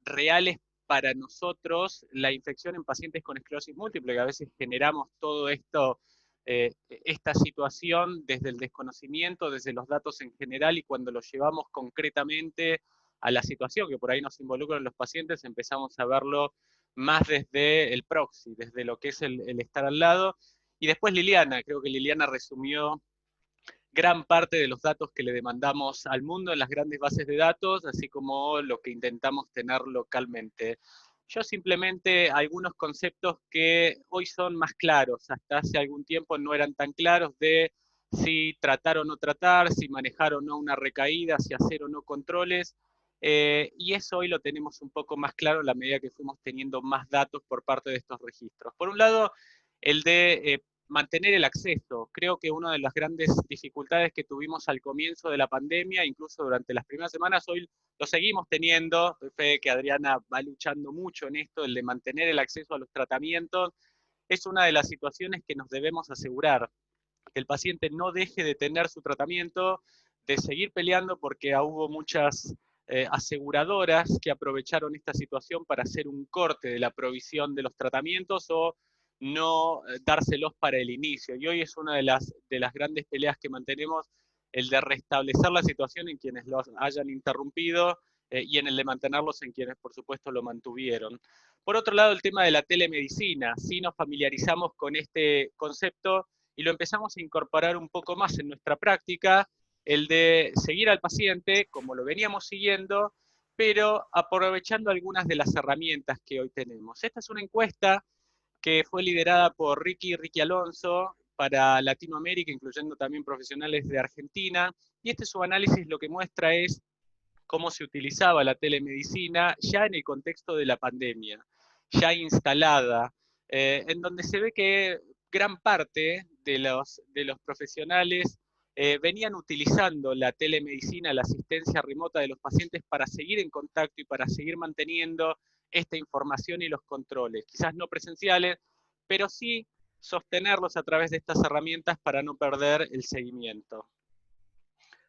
real es para nosotros la infección en pacientes con esclerosis múltiple, que a veces generamos todo esto, esta situación desde el desconocimiento, desde los datos en general, y cuando lo llevamos concretamente a la situación que por ahí nos involucran los pacientes, empezamos a verlo más desde el proxy, desde lo que es el estar al lado. Y después Liliana, creo que Liliana resumió gran parte de los datos que le demandamos al mundo en las grandes bases de datos, así como lo que intentamos tener localmente. Yo simplemente algunos conceptos que hoy son más claros, hasta hace algún tiempo no eran tan claros, de si tratar o no tratar, si manejar o no una recaída, si hacer o no controles, y eso hoy lo tenemos un poco más claro a la medida que fuimos teniendo más datos por parte de estos registros. Por un lado, el de mantener el acceso. Creo que una de las grandes dificultades que tuvimos al comienzo de la pandemia, incluso durante las primeras semanas, hoy lo seguimos teniendo. Doy fe de que Adriana va luchando mucho en esto, el de mantener el acceso a los tratamientos. Es una de las situaciones que nos debemos asegurar, que el paciente no deje de tener su tratamiento, de seguir peleando, porque hubo muchas aseguradoras que aprovecharon esta situación para hacer un corte de la provisión de los tratamientos o no dárselos para el inicio. Y hoy es una de las grandes peleas que mantenemos, el de restablecer la situación en quienes lo hayan interrumpido y en el de mantenerlos en quienes, por supuesto, lo mantuvieron. Por otro lado, el tema de la telemedicina. Sí nos familiarizamos con este concepto y lo empezamos a incorporar un poco más en nuestra práctica, el de seguir al paciente como lo veníamos siguiendo, pero aprovechando algunas de las herramientas que hoy tenemos. Esta es una encuesta que fue liderada por Ricky Alonso para Latinoamérica, incluyendo también profesionales de Argentina, y su análisis lo que muestra es cómo se utilizaba la telemedicina ya en el contexto de la pandemia, ya instalada, en donde se ve que gran parte de los profesionales venían utilizando la telemedicina, la asistencia remota de los pacientes para seguir en contacto y para seguir manteniendo esta información y los controles, quizás no presenciales, pero sí sostenerlos a través de estas herramientas para no perder el seguimiento.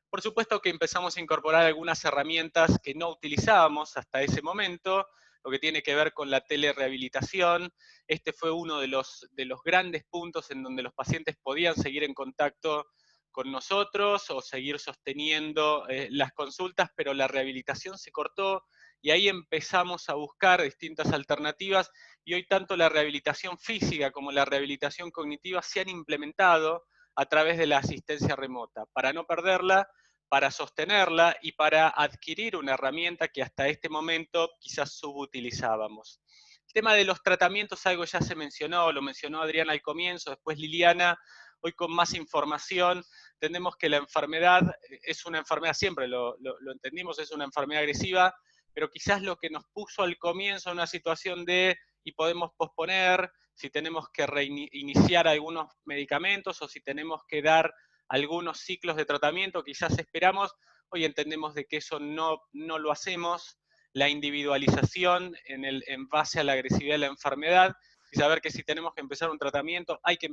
Por supuesto que empezamos a incorporar algunas herramientas que no utilizábamos hasta ese momento, lo que tiene que ver con la telerehabilitación. Este fue uno de los grandes puntos en donde los pacientes podían seguir en contacto con nosotros o seguir sosteniendo las consultas, pero la rehabilitación se cortó y ahí empezamos a buscar distintas alternativas y hoy tanto la rehabilitación física como la rehabilitación cognitiva se han implementado a través de la asistencia remota, para no perderla, para sostenerla y para adquirir una herramienta que hasta este momento quizás subutilizábamos. El tema de los tratamientos, algo ya se mencionó, lo mencionó Adriana al comienzo, después Liliana. Hoy con más información entendemos que la enfermedad es una enfermedad, siempre lo entendimos, es una enfermedad agresiva, pero quizás lo que nos puso al comienzo en una situación de, y podemos posponer, si tenemos que reiniciar algunos medicamentos o si tenemos que dar algunos ciclos de tratamiento, quizás esperamos, hoy entendemos de que eso no lo hacemos, la individualización en base a la agresividad de la enfermedad, y saber que si tenemos que empezar un tratamiento, hay que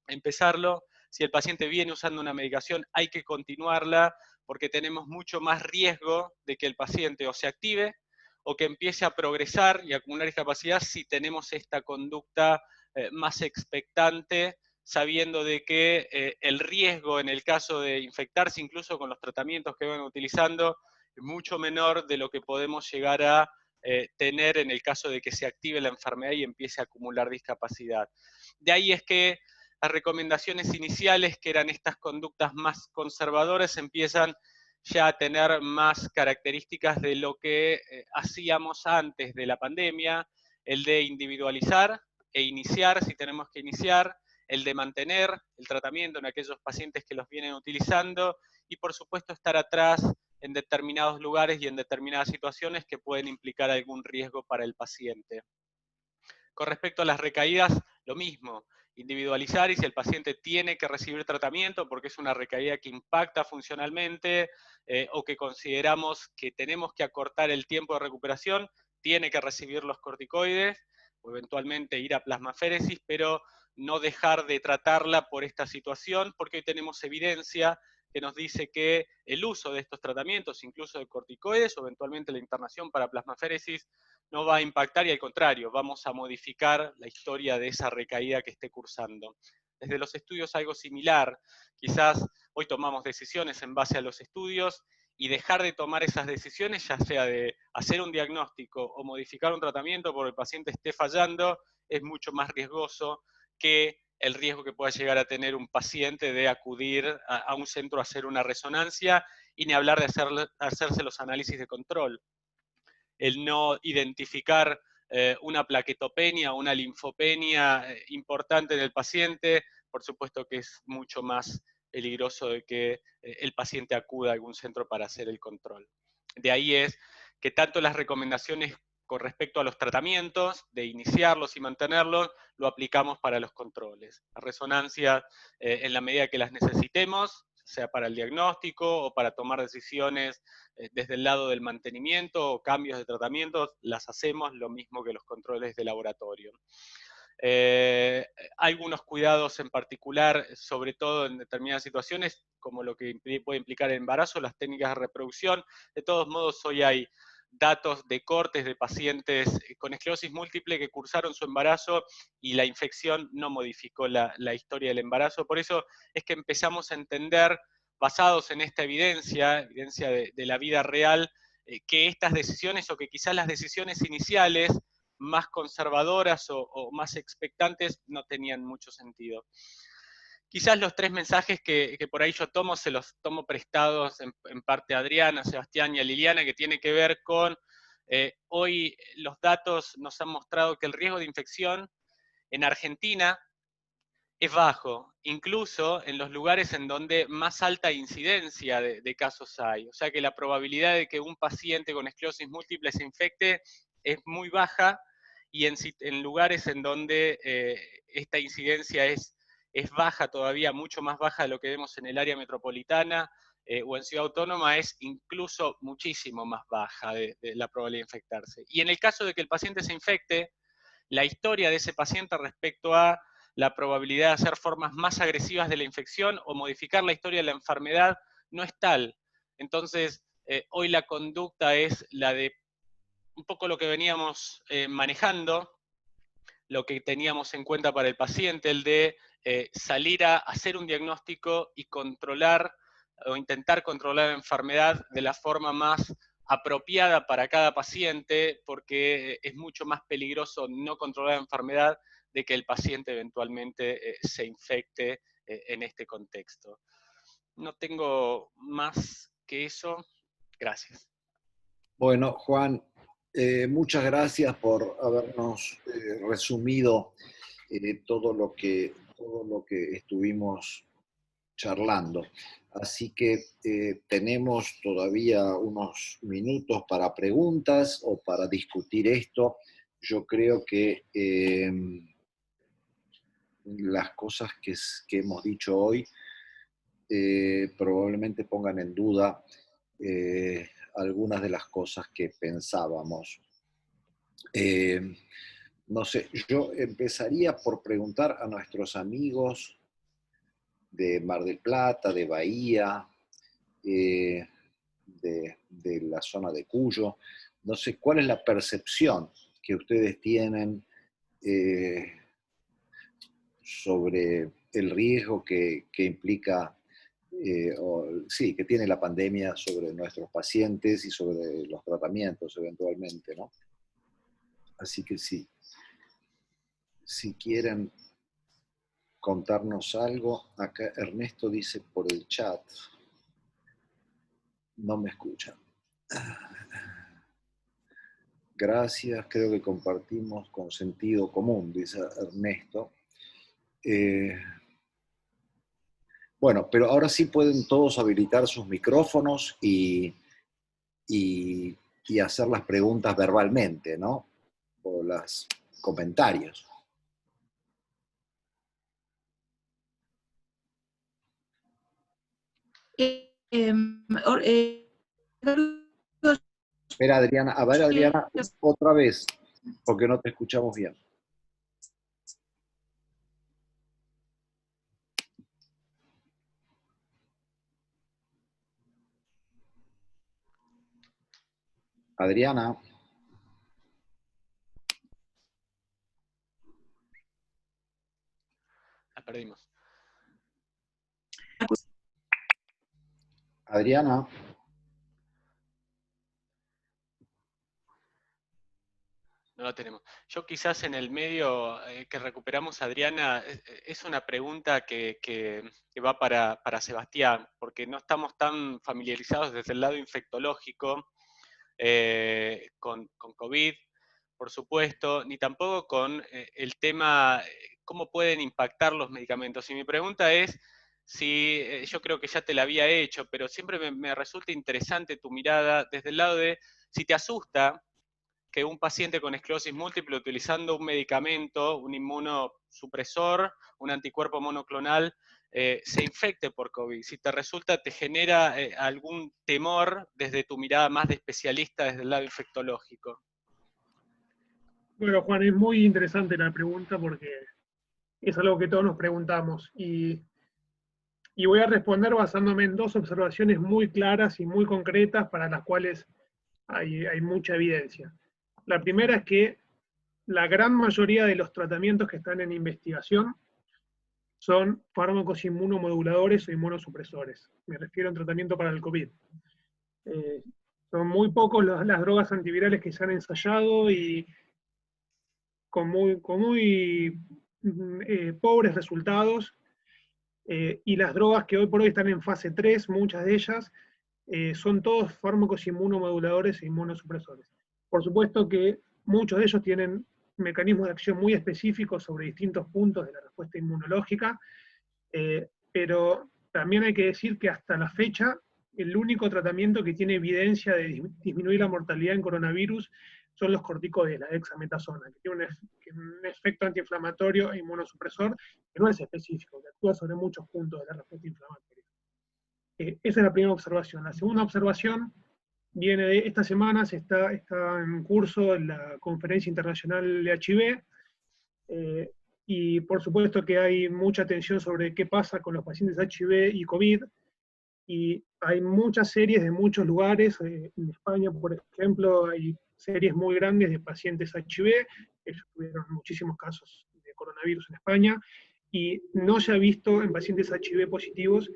empezarlo, si el paciente viene usando una medicación, hay que continuarla, porque tenemos mucho más riesgo de que el paciente o se active, o que empiece a progresar y a acumular discapacidad si tenemos esta conducta más expectante, sabiendo de que el riesgo en el caso de infectarse incluso con los tratamientos que van utilizando es mucho menor de lo que podemos llegar a tener en el caso de que se active la enfermedad y empiece a acumular discapacidad. De ahí es que las recomendaciones iniciales, que eran estas conductas más conservadoras, empiezan ya a tener más características de lo que hacíamos antes de la pandemia, el de individualizar e iniciar si tenemos que iniciar, el de mantener el tratamiento en aquellos pacientes que los vienen utilizando y por supuesto estar atrás en determinados lugares y en determinadas situaciones que pueden implicar algún riesgo para el paciente. Con respecto a las recaídas, lo mismo, individualizar y si el paciente tiene que recibir tratamiento porque es una recaída que impacta funcionalmente o que consideramos que tenemos que acortar el tiempo de recuperación, tiene que recibir los corticoides o eventualmente ir a plasmaféresis, pero no dejar de tratarla por esta situación, porque hoy tenemos evidencia que nos dice que el uso de estos tratamientos, incluso de corticoides o eventualmente la internación para plasmaféresis, no va a impactar y al contrario, vamos a modificar la historia de esa recaída que esté cursando. Desde los estudios algo similar, quizás hoy tomamos decisiones en base a los estudios y dejar de tomar esas decisiones, ya sea de hacer un diagnóstico o modificar un tratamiento porque el paciente esté fallando, es mucho más riesgoso que el riesgo que pueda llegar a tener un paciente de acudir a un centro a hacer una resonancia y ni hablar de hacerse los análisis de control. El no identificar una plaquetopenia o una linfopenia importante en el paciente, por supuesto que es mucho más peligroso de que el paciente acuda a algún centro para hacer el control. De ahí es que tanto las recomendaciones con respecto a los tratamientos, de iniciarlos y mantenerlos, lo aplicamos para los controles. La resonancia, en la medida que las necesitemos, sea para el diagnóstico o para tomar decisiones desde el lado del mantenimiento o cambios de tratamientos, las hacemos lo mismo que los controles de laboratorio. Algunos cuidados en particular, sobre todo en determinadas situaciones, como lo que puede implicar el embarazo, las técnicas de reproducción. De todos modos, hoy hay datos de cortes de pacientes con esclerosis múltiple que cursaron su embarazo y la infección no modificó la historia del embarazo. Por eso es que empezamos a entender, basados en esta evidencia de la vida real, que estas decisiones, o que quizás las decisiones iniciales más conservadoras o más expectantes, no tenían mucho sentido. Quizás los 3 mensajes que por ahí yo tomo, se los tomo prestados en parte a Adriana, a Sebastián y a Liliana, que tiene que ver con, hoy los datos nos han mostrado que el riesgo de infección en Argentina es bajo, incluso en los lugares en donde más alta incidencia de casos hay. O sea que la probabilidad de que un paciente con esclerosis múltiple se infecte es muy baja, y en lugares en donde esta incidencia es baja todavía, mucho más baja de lo que vemos en el área metropolitana o en Ciudad Autónoma, es incluso muchísimo más baja de la probabilidad de infectarse. Y en el caso de que el paciente se infecte, la historia de ese paciente respecto a la probabilidad de hacer formas más agresivas de la infección o modificar la historia de la enfermedad no es tal. Entonces, hoy la conducta es la de un poco lo que veníamos manejando, lo que teníamos en cuenta para el paciente, el de salir a hacer un diagnóstico y controlar o intentar controlar la enfermedad de la forma más apropiada para cada paciente, porque es mucho más peligroso no controlar la enfermedad de que el paciente eventualmente se infecte en este contexto. No tengo más que eso. Gracias. Bueno, Juan, muchas gracias por habernos resumido todo lo que estuvimos charlando. Así que tenemos todavía unos minutos para preguntas o para discutir esto. Yo creo que las cosas que hemos dicho hoy probablemente pongan en duda algunas de las cosas que pensábamos. No sé, yo empezaría por preguntar a nuestros amigos de Mar del Plata, de Bahía, de la zona de Cuyo. No sé, ¿cuál es la percepción que ustedes tienen sobre el riesgo que implica, sí, que tiene la pandemia sobre nuestros pacientes y sobre los tratamientos eventualmente, ¿no? Así que sí, si quieren contarnos algo, acá Ernesto dice por el chat, no me escuchan. Gracias, creo que compartimos con sentido común, dice Ernesto. Bueno, pero ahora sí pueden todos habilitar sus micrófonos y hacer las preguntas verbalmente, ¿no? O los comentarios. Espera, Adriana, a ver, Adriana, otra vez, porque no te escuchamos bien. Adriana. La perdimos. Adriana. No la tenemos. Yo quizás en el medio que recuperamos, Adriana, es una pregunta que va para Sebastián, porque no estamos tan familiarizados desde el lado infectológico con COVID, por supuesto, ni tampoco con el tema, cómo pueden impactar los medicamentos. Y mi pregunta es, si yo creo que ya te la había hecho, pero siempre me resulta interesante tu mirada desde el lado de si te asusta que un paciente con esclerosis múltiple utilizando un medicamento, un inmunosupresor, un anticuerpo monoclonal, se infecte por COVID. Si te resulta, te genera algún temor desde tu mirada más de especialista desde el lado infectológico. Bueno, Juan, es muy interesante la pregunta porque es algo que todos nos preguntamos. Y voy a responder basándome en dos observaciones muy claras y muy concretas para las cuales hay mucha evidencia. La primera es que la gran mayoría de los tratamientos que están en investigación son fármacos inmunomoduladores o inmunosupresores. Me refiero a un tratamiento para el COVID. Son muy pocos las drogas antivirales que se han ensayado y con muy pobres resultados. Y las drogas que hoy por hoy están en fase 3, muchas de ellas, son todos fármacos inmunomoduladores e inmunosupresores. Por supuesto que muchos de ellos tienen mecanismos de acción muy específicos sobre distintos puntos de la respuesta inmunológica, pero también hay que decir que hasta la fecha el único tratamiento que tiene evidencia de disminuir la mortalidad en coronavirus son los corticoides, la dexametasona, que tiene un efecto antiinflamatorio e inmunosupresor que no es específico, que actúa sobre muchos puntos de la respuesta inflamatoria. Esa es la primera observación. La segunda observación viene de esta semana, está en curso en la Conferencia Internacional de HIV, y por supuesto que hay mucha atención sobre qué pasa con los pacientes HIV y COVID, y hay muchas series de muchos lugares. En España, por ejemplo, hay series muy grandes de pacientes HIV, ellos tuvieron muchísimos casos de coronavirus en España, y no se ha visto en pacientes HIV positivos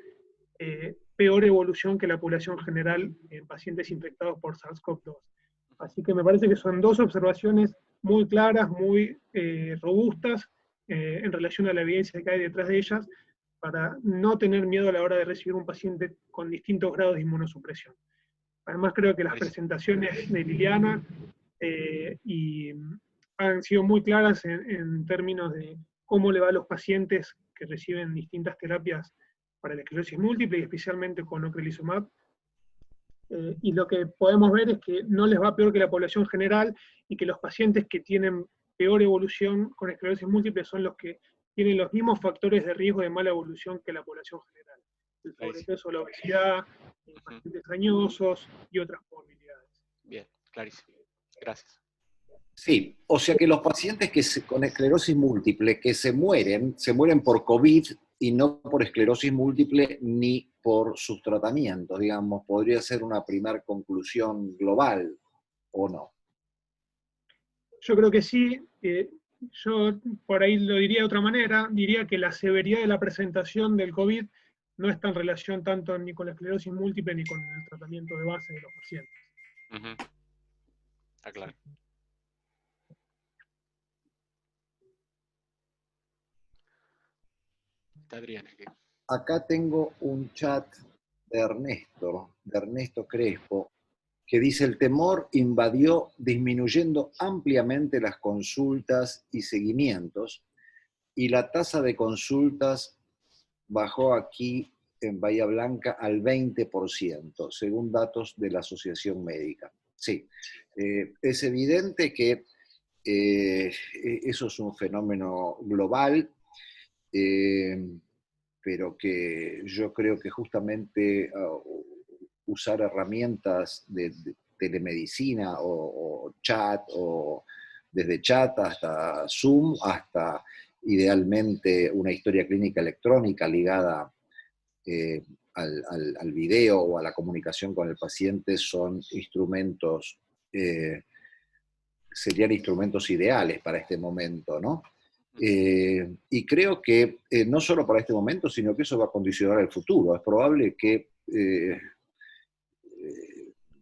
peor evolución que la población general en pacientes infectados por SARS-CoV-2. Así que me parece que son dos observaciones muy claras, muy robustas, en relación a la evidencia que hay detrás de ellas, para no tener miedo a la hora de recibir un paciente con distintos grados de inmunosupresión. Además, creo que las presentaciones de Liliana han sido muy claras en términos de cómo le va a los pacientes que reciben distintas terapias para la esclerosis múltiple, y especialmente con ocrelizumab. Y lo que podemos ver es que no les va peor que la población general, y que los pacientes que tienen peor evolución con esclerosis múltiple son los que tienen los mismos factores de riesgo de mala evolución que la población general. El sobrepeso, la obesidad, pacientes añosos y otras comorbilidades. Bien, clarísimo. Gracias. Sí, o sea que los pacientes con esclerosis múltiple que se mueren por COVID y no por esclerosis múltiple ni por sus tratamientos, digamos, podría ser una primera conclusión global, ¿o no? Yo creo que sí. Yo por ahí lo diría de otra manera, diría que la severidad de la presentación del COVID no está en relación tanto ni con la esclerosis múltiple ni con el tratamiento de base de los pacientes. Está claro. Está Adriana aquí. Acá tengo un chat de Ernesto Crespo, que dice: el temor invadió disminuyendo ampliamente las consultas y seguimientos, y la tasa de consultas bajó aquí en Bahía Blanca al 20%, según datos de la Asociación Médica. Sí, es evidente que eso es un fenómeno global, pero que yo creo que justamente usar herramientas de telemedicina o chat, o desde chat hasta Zoom, hasta idealmente una historia clínica electrónica ligada al video o a la comunicación con el paciente, son instrumentos, serían instrumentos ideales para este momento, ¿no? Y creo que no solo para este momento, sino que eso va a condicionar el futuro. Es probable que,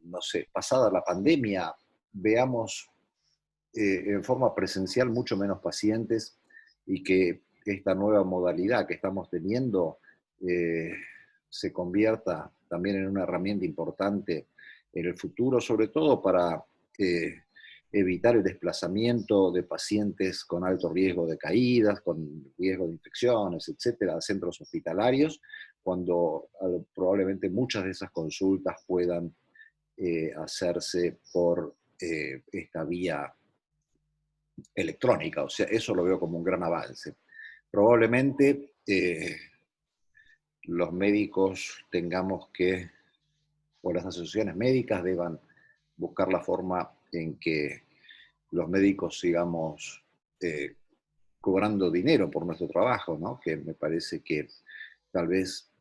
no sé, pasada la pandemia, veamos en forma presencial mucho menos pacientes, y que esta nueva modalidad que estamos teniendo se convierta también en una herramienta importante en el futuro, sobre todo para evitar el desplazamiento de pacientes con alto riesgo de caídas, con riesgo de infecciones, etcétera, a centros hospitalarios, cuando probablemente muchas de esas consultas puedan hacerse por esta vía electrónica, o sea, eso lo veo como un gran avance. Probablemente los médicos tengamos que, o las asociaciones médicas deban buscar la forma en que los médicos sigamos cobrando dinero por nuestro trabajo, ¿no? Que me parece que tal vez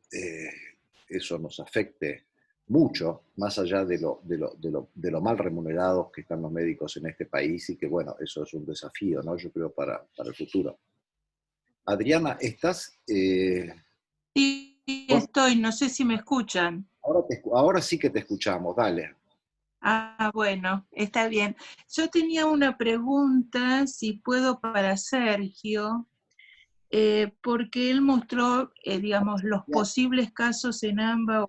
eso nos afecte mucho, más allá de lo mal remunerados que están los médicos en este país, y que, bueno, eso es un desafío, ¿no? Yo creo para el futuro. Adriana, ¿estás? Sí, estoy, no sé si me escuchan. Ahora sí que te escuchamos, dale. Ah, bueno, está bien. Yo tenía una pregunta, si puedo, para Sergio, porque él mostró, digamos, los posibles casos en AMBA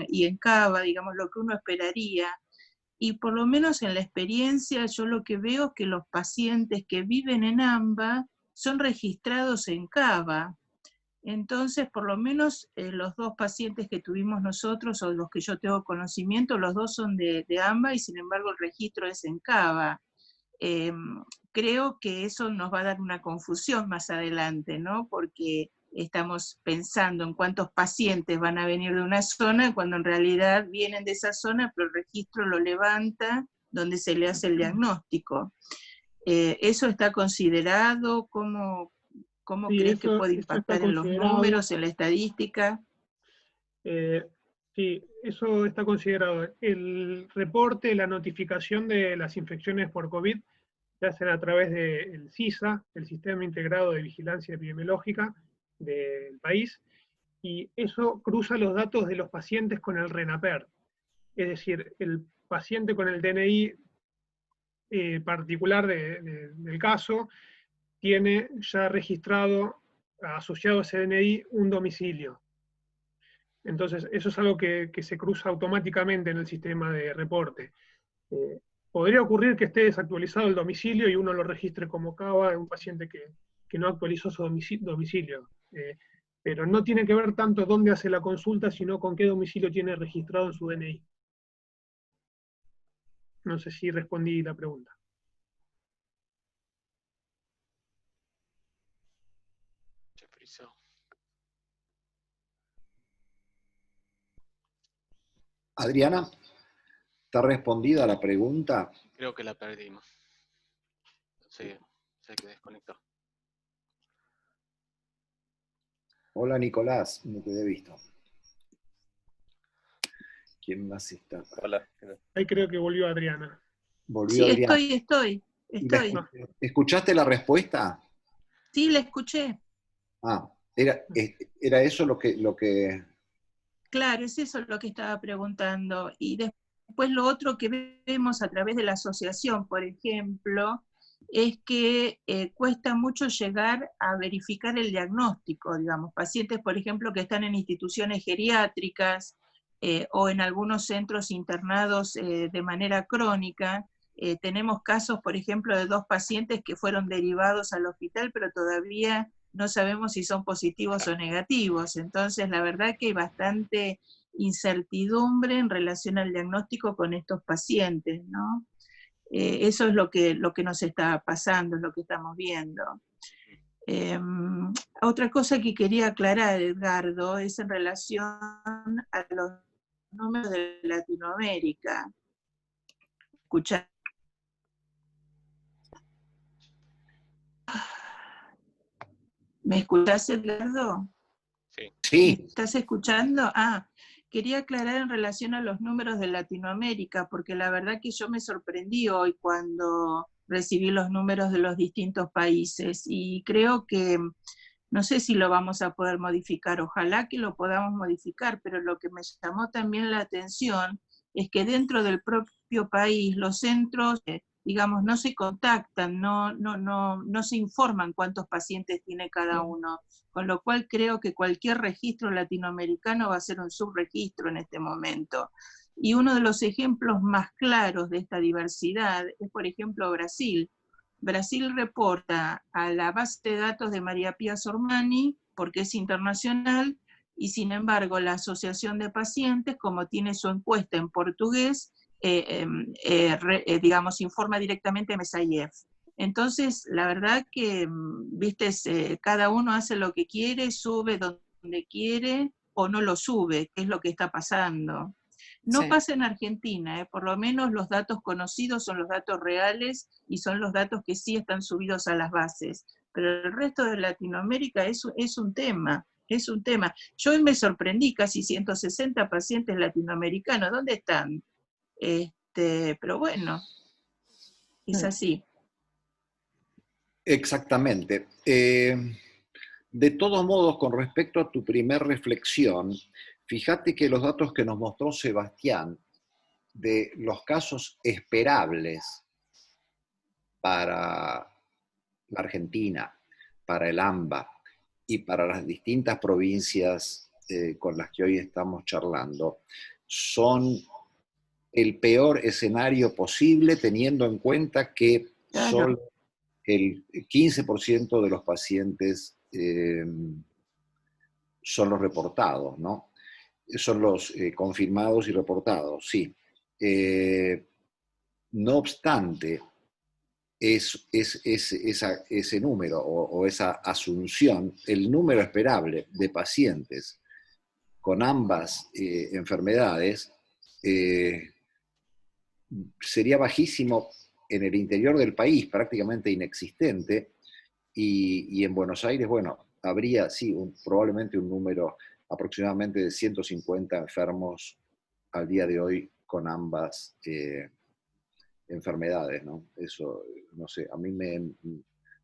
y en CABA, digamos, lo que uno esperaría. Y por lo menos en la experiencia, yo lo que veo es que los pacientes que viven en AMBA son registrados en CABA. Entonces, por lo menos los dos pacientes que tuvimos nosotros, o los que yo tengo conocimiento, los dos son de AMBA y sin embargo el registro es en CABA. Creo que eso nos va a dar una confusión más adelante, ¿no? Porque estamos pensando en cuántos pacientes van a venir de una zona, cuando en realidad vienen de esa zona, pero el registro lo levanta donde se le hace el diagnóstico. ¿Eso está considerado? ¿Cómo Sí, crees que puede impactar en los números, en la estadística? Sí, eso está considerado. El reporte, la notificación de las infecciones por COVID se hacen a través del CISA, el Sistema Integrado de Vigilancia Epidemiológica del país, y eso cruza los datos de los pacientes con el RENAPER. Es decir, el paciente con el DNI particular del caso tiene ya registrado, asociado a ese DNI, un domicilio. Entonces, eso es algo que se cruza automáticamente en el sistema de reporte. Podría ocurrir que esté desactualizado el domicilio y uno lo registre como CABA de un paciente que no actualizó su domicilio. Pero no tiene que ver tanto dónde hace la consulta, sino con qué domicilio tiene registrado en su DNI. No sé si respondí la pregunta. Adriana, ¿está respondida la pregunta? Creo que la perdimos. Sí, sé que desconectó. Hola, Nicolás, me quedé visto. ¿Quién más está? Hola. Ahí creo que volvió Adriana. Volvió Sí, Adriana. estoy. ¿Escuchaste la respuesta? Sí, la escuché. Era eso lo que... Claro, es eso lo que estaba preguntando. Y después lo otro que vemos a través de la asociación, por ejemplo, es que cuesta mucho llegar a verificar el diagnóstico, digamos, pacientes, por ejemplo, que están en instituciones geriátricas o en algunos centros internados de manera crónica. Tenemos casos, por ejemplo, de 2 pacientes que fueron derivados al hospital, pero todavía no sabemos si son positivos o negativos. Entonces, la verdad que hay bastante incertidumbre en relación al diagnóstico con estos pacientes, ¿no? Eso es lo que nos está pasando, es lo que estamos viendo. Otra cosa que quería aclarar, Edgardo, es en relación a los números de Latinoamérica. Escuchá. ¿Me escuchás, Edgardo? Sí. ¿Me estás escuchando? Quería aclarar en relación a los números de Latinoamérica, porque la verdad que yo me sorprendí hoy cuando recibí los números de los distintos países, y creo que, no sé si lo vamos a poder modificar, ojalá que lo podamos modificar, pero lo que me llamó también la atención es que dentro del propio país los centros, digamos, no se contactan, no se informan cuántos pacientes tiene cada uno, con lo cual creo que cualquier registro latinoamericano va a ser un subregistro en este momento. Y uno de los ejemplos más claros de esta diversidad es, por ejemplo, Brasil. Brasil reporta a la base de datos de María Pía Sormani, porque es internacional, y sin embargo la Asociación de Pacientes, como tiene su encuesta en portugués, digamos, informa directamente a Mesayev. Entonces, la verdad que, viste, cada uno hace lo que quiere, sube donde quiere, o no lo sube, que es lo que está pasando. No pasa en Argentina, por lo menos los datos conocidos son los datos reales y son los datos que sí están subidos a las bases. Pero el resto de Latinoamérica es un tema, es un tema. Yo hoy me sorprendí, casi 160 pacientes latinoamericanos, ¿dónde están? Pero bueno, es así. Exactamente. De todos modos, con respecto a tu primer reflexión, fíjate que los datos que nos mostró Sebastián de los casos esperables para la Argentina, para el AMBA y para las distintas provincias con las que hoy estamos charlando, son el peor escenario posible, teniendo en cuenta que solo el 15% de los pacientes son los reportados, ¿no? Son los confirmados y reportados, sí. No obstante, ese número o esa asunción, el número esperable de pacientes con ambas enfermedades sería bajísimo en el interior del país, prácticamente inexistente, y en Buenos Aires, bueno, habría, sí, probablemente un número aproximadamente de 150 enfermos al día de hoy con ambas enfermedades, ¿no? Eso, no sé, a mí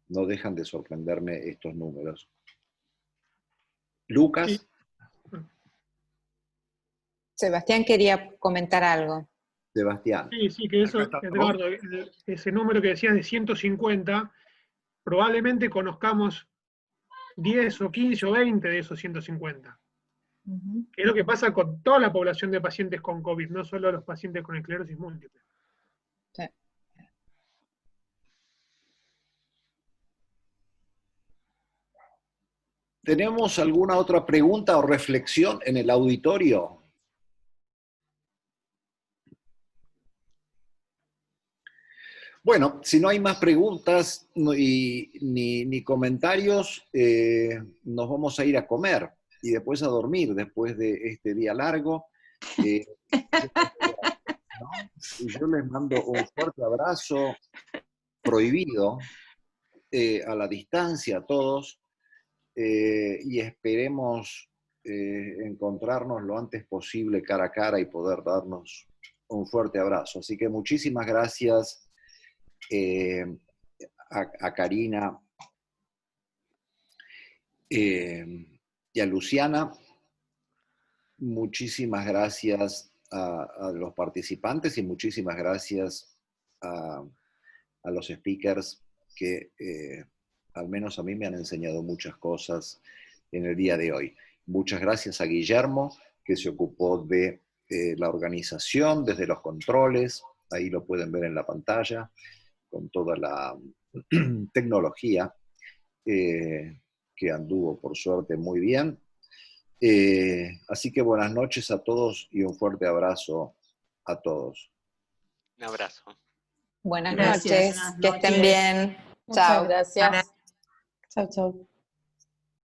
no dejan de sorprenderme estos números. Lucas. Sí. Sebastián quería comentar algo. Sebastián. Sí, que eso, Eduardo, ese número que decías de 150, probablemente conozcamos 10 o 15 o 20 de esos 150. Que es lo que pasa con toda la población de pacientes con COVID, no solo los pacientes con esclerosis múltiple. Sí. ¿Tenemos alguna otra pregunta o reflexión en el auditorio? Bueno, si no hay más preguntas ni comentarios, nos vamos a ir a comer y después a dormir después de este día largo. Y yo les mando un fuerte abrazo prohibido a la distancia a todos y esperemos encontrarnos lo antes posible cara a cara y poder darnos un fuerte abrazo. Así que muchísimas gracias a Karina y a Luciana. Muchísimas gracias a los participantes y muchísimas gracias a los speakers que al menos a mí me han enseñado muchas cosas en el día de hoy. Muchas gracias a Guillermo, que se ocupó de la organización desde los controles, ahí lo pueden ver en la pantalla, con toda la tecnología que anduvo por suerte muy bien. Así que buenas noches a todos y un fuerte abrazo a todos. Un abrazo. Buenas Gracias. noches, que estén bien. Muchas Chao. gracias. Chau, chau.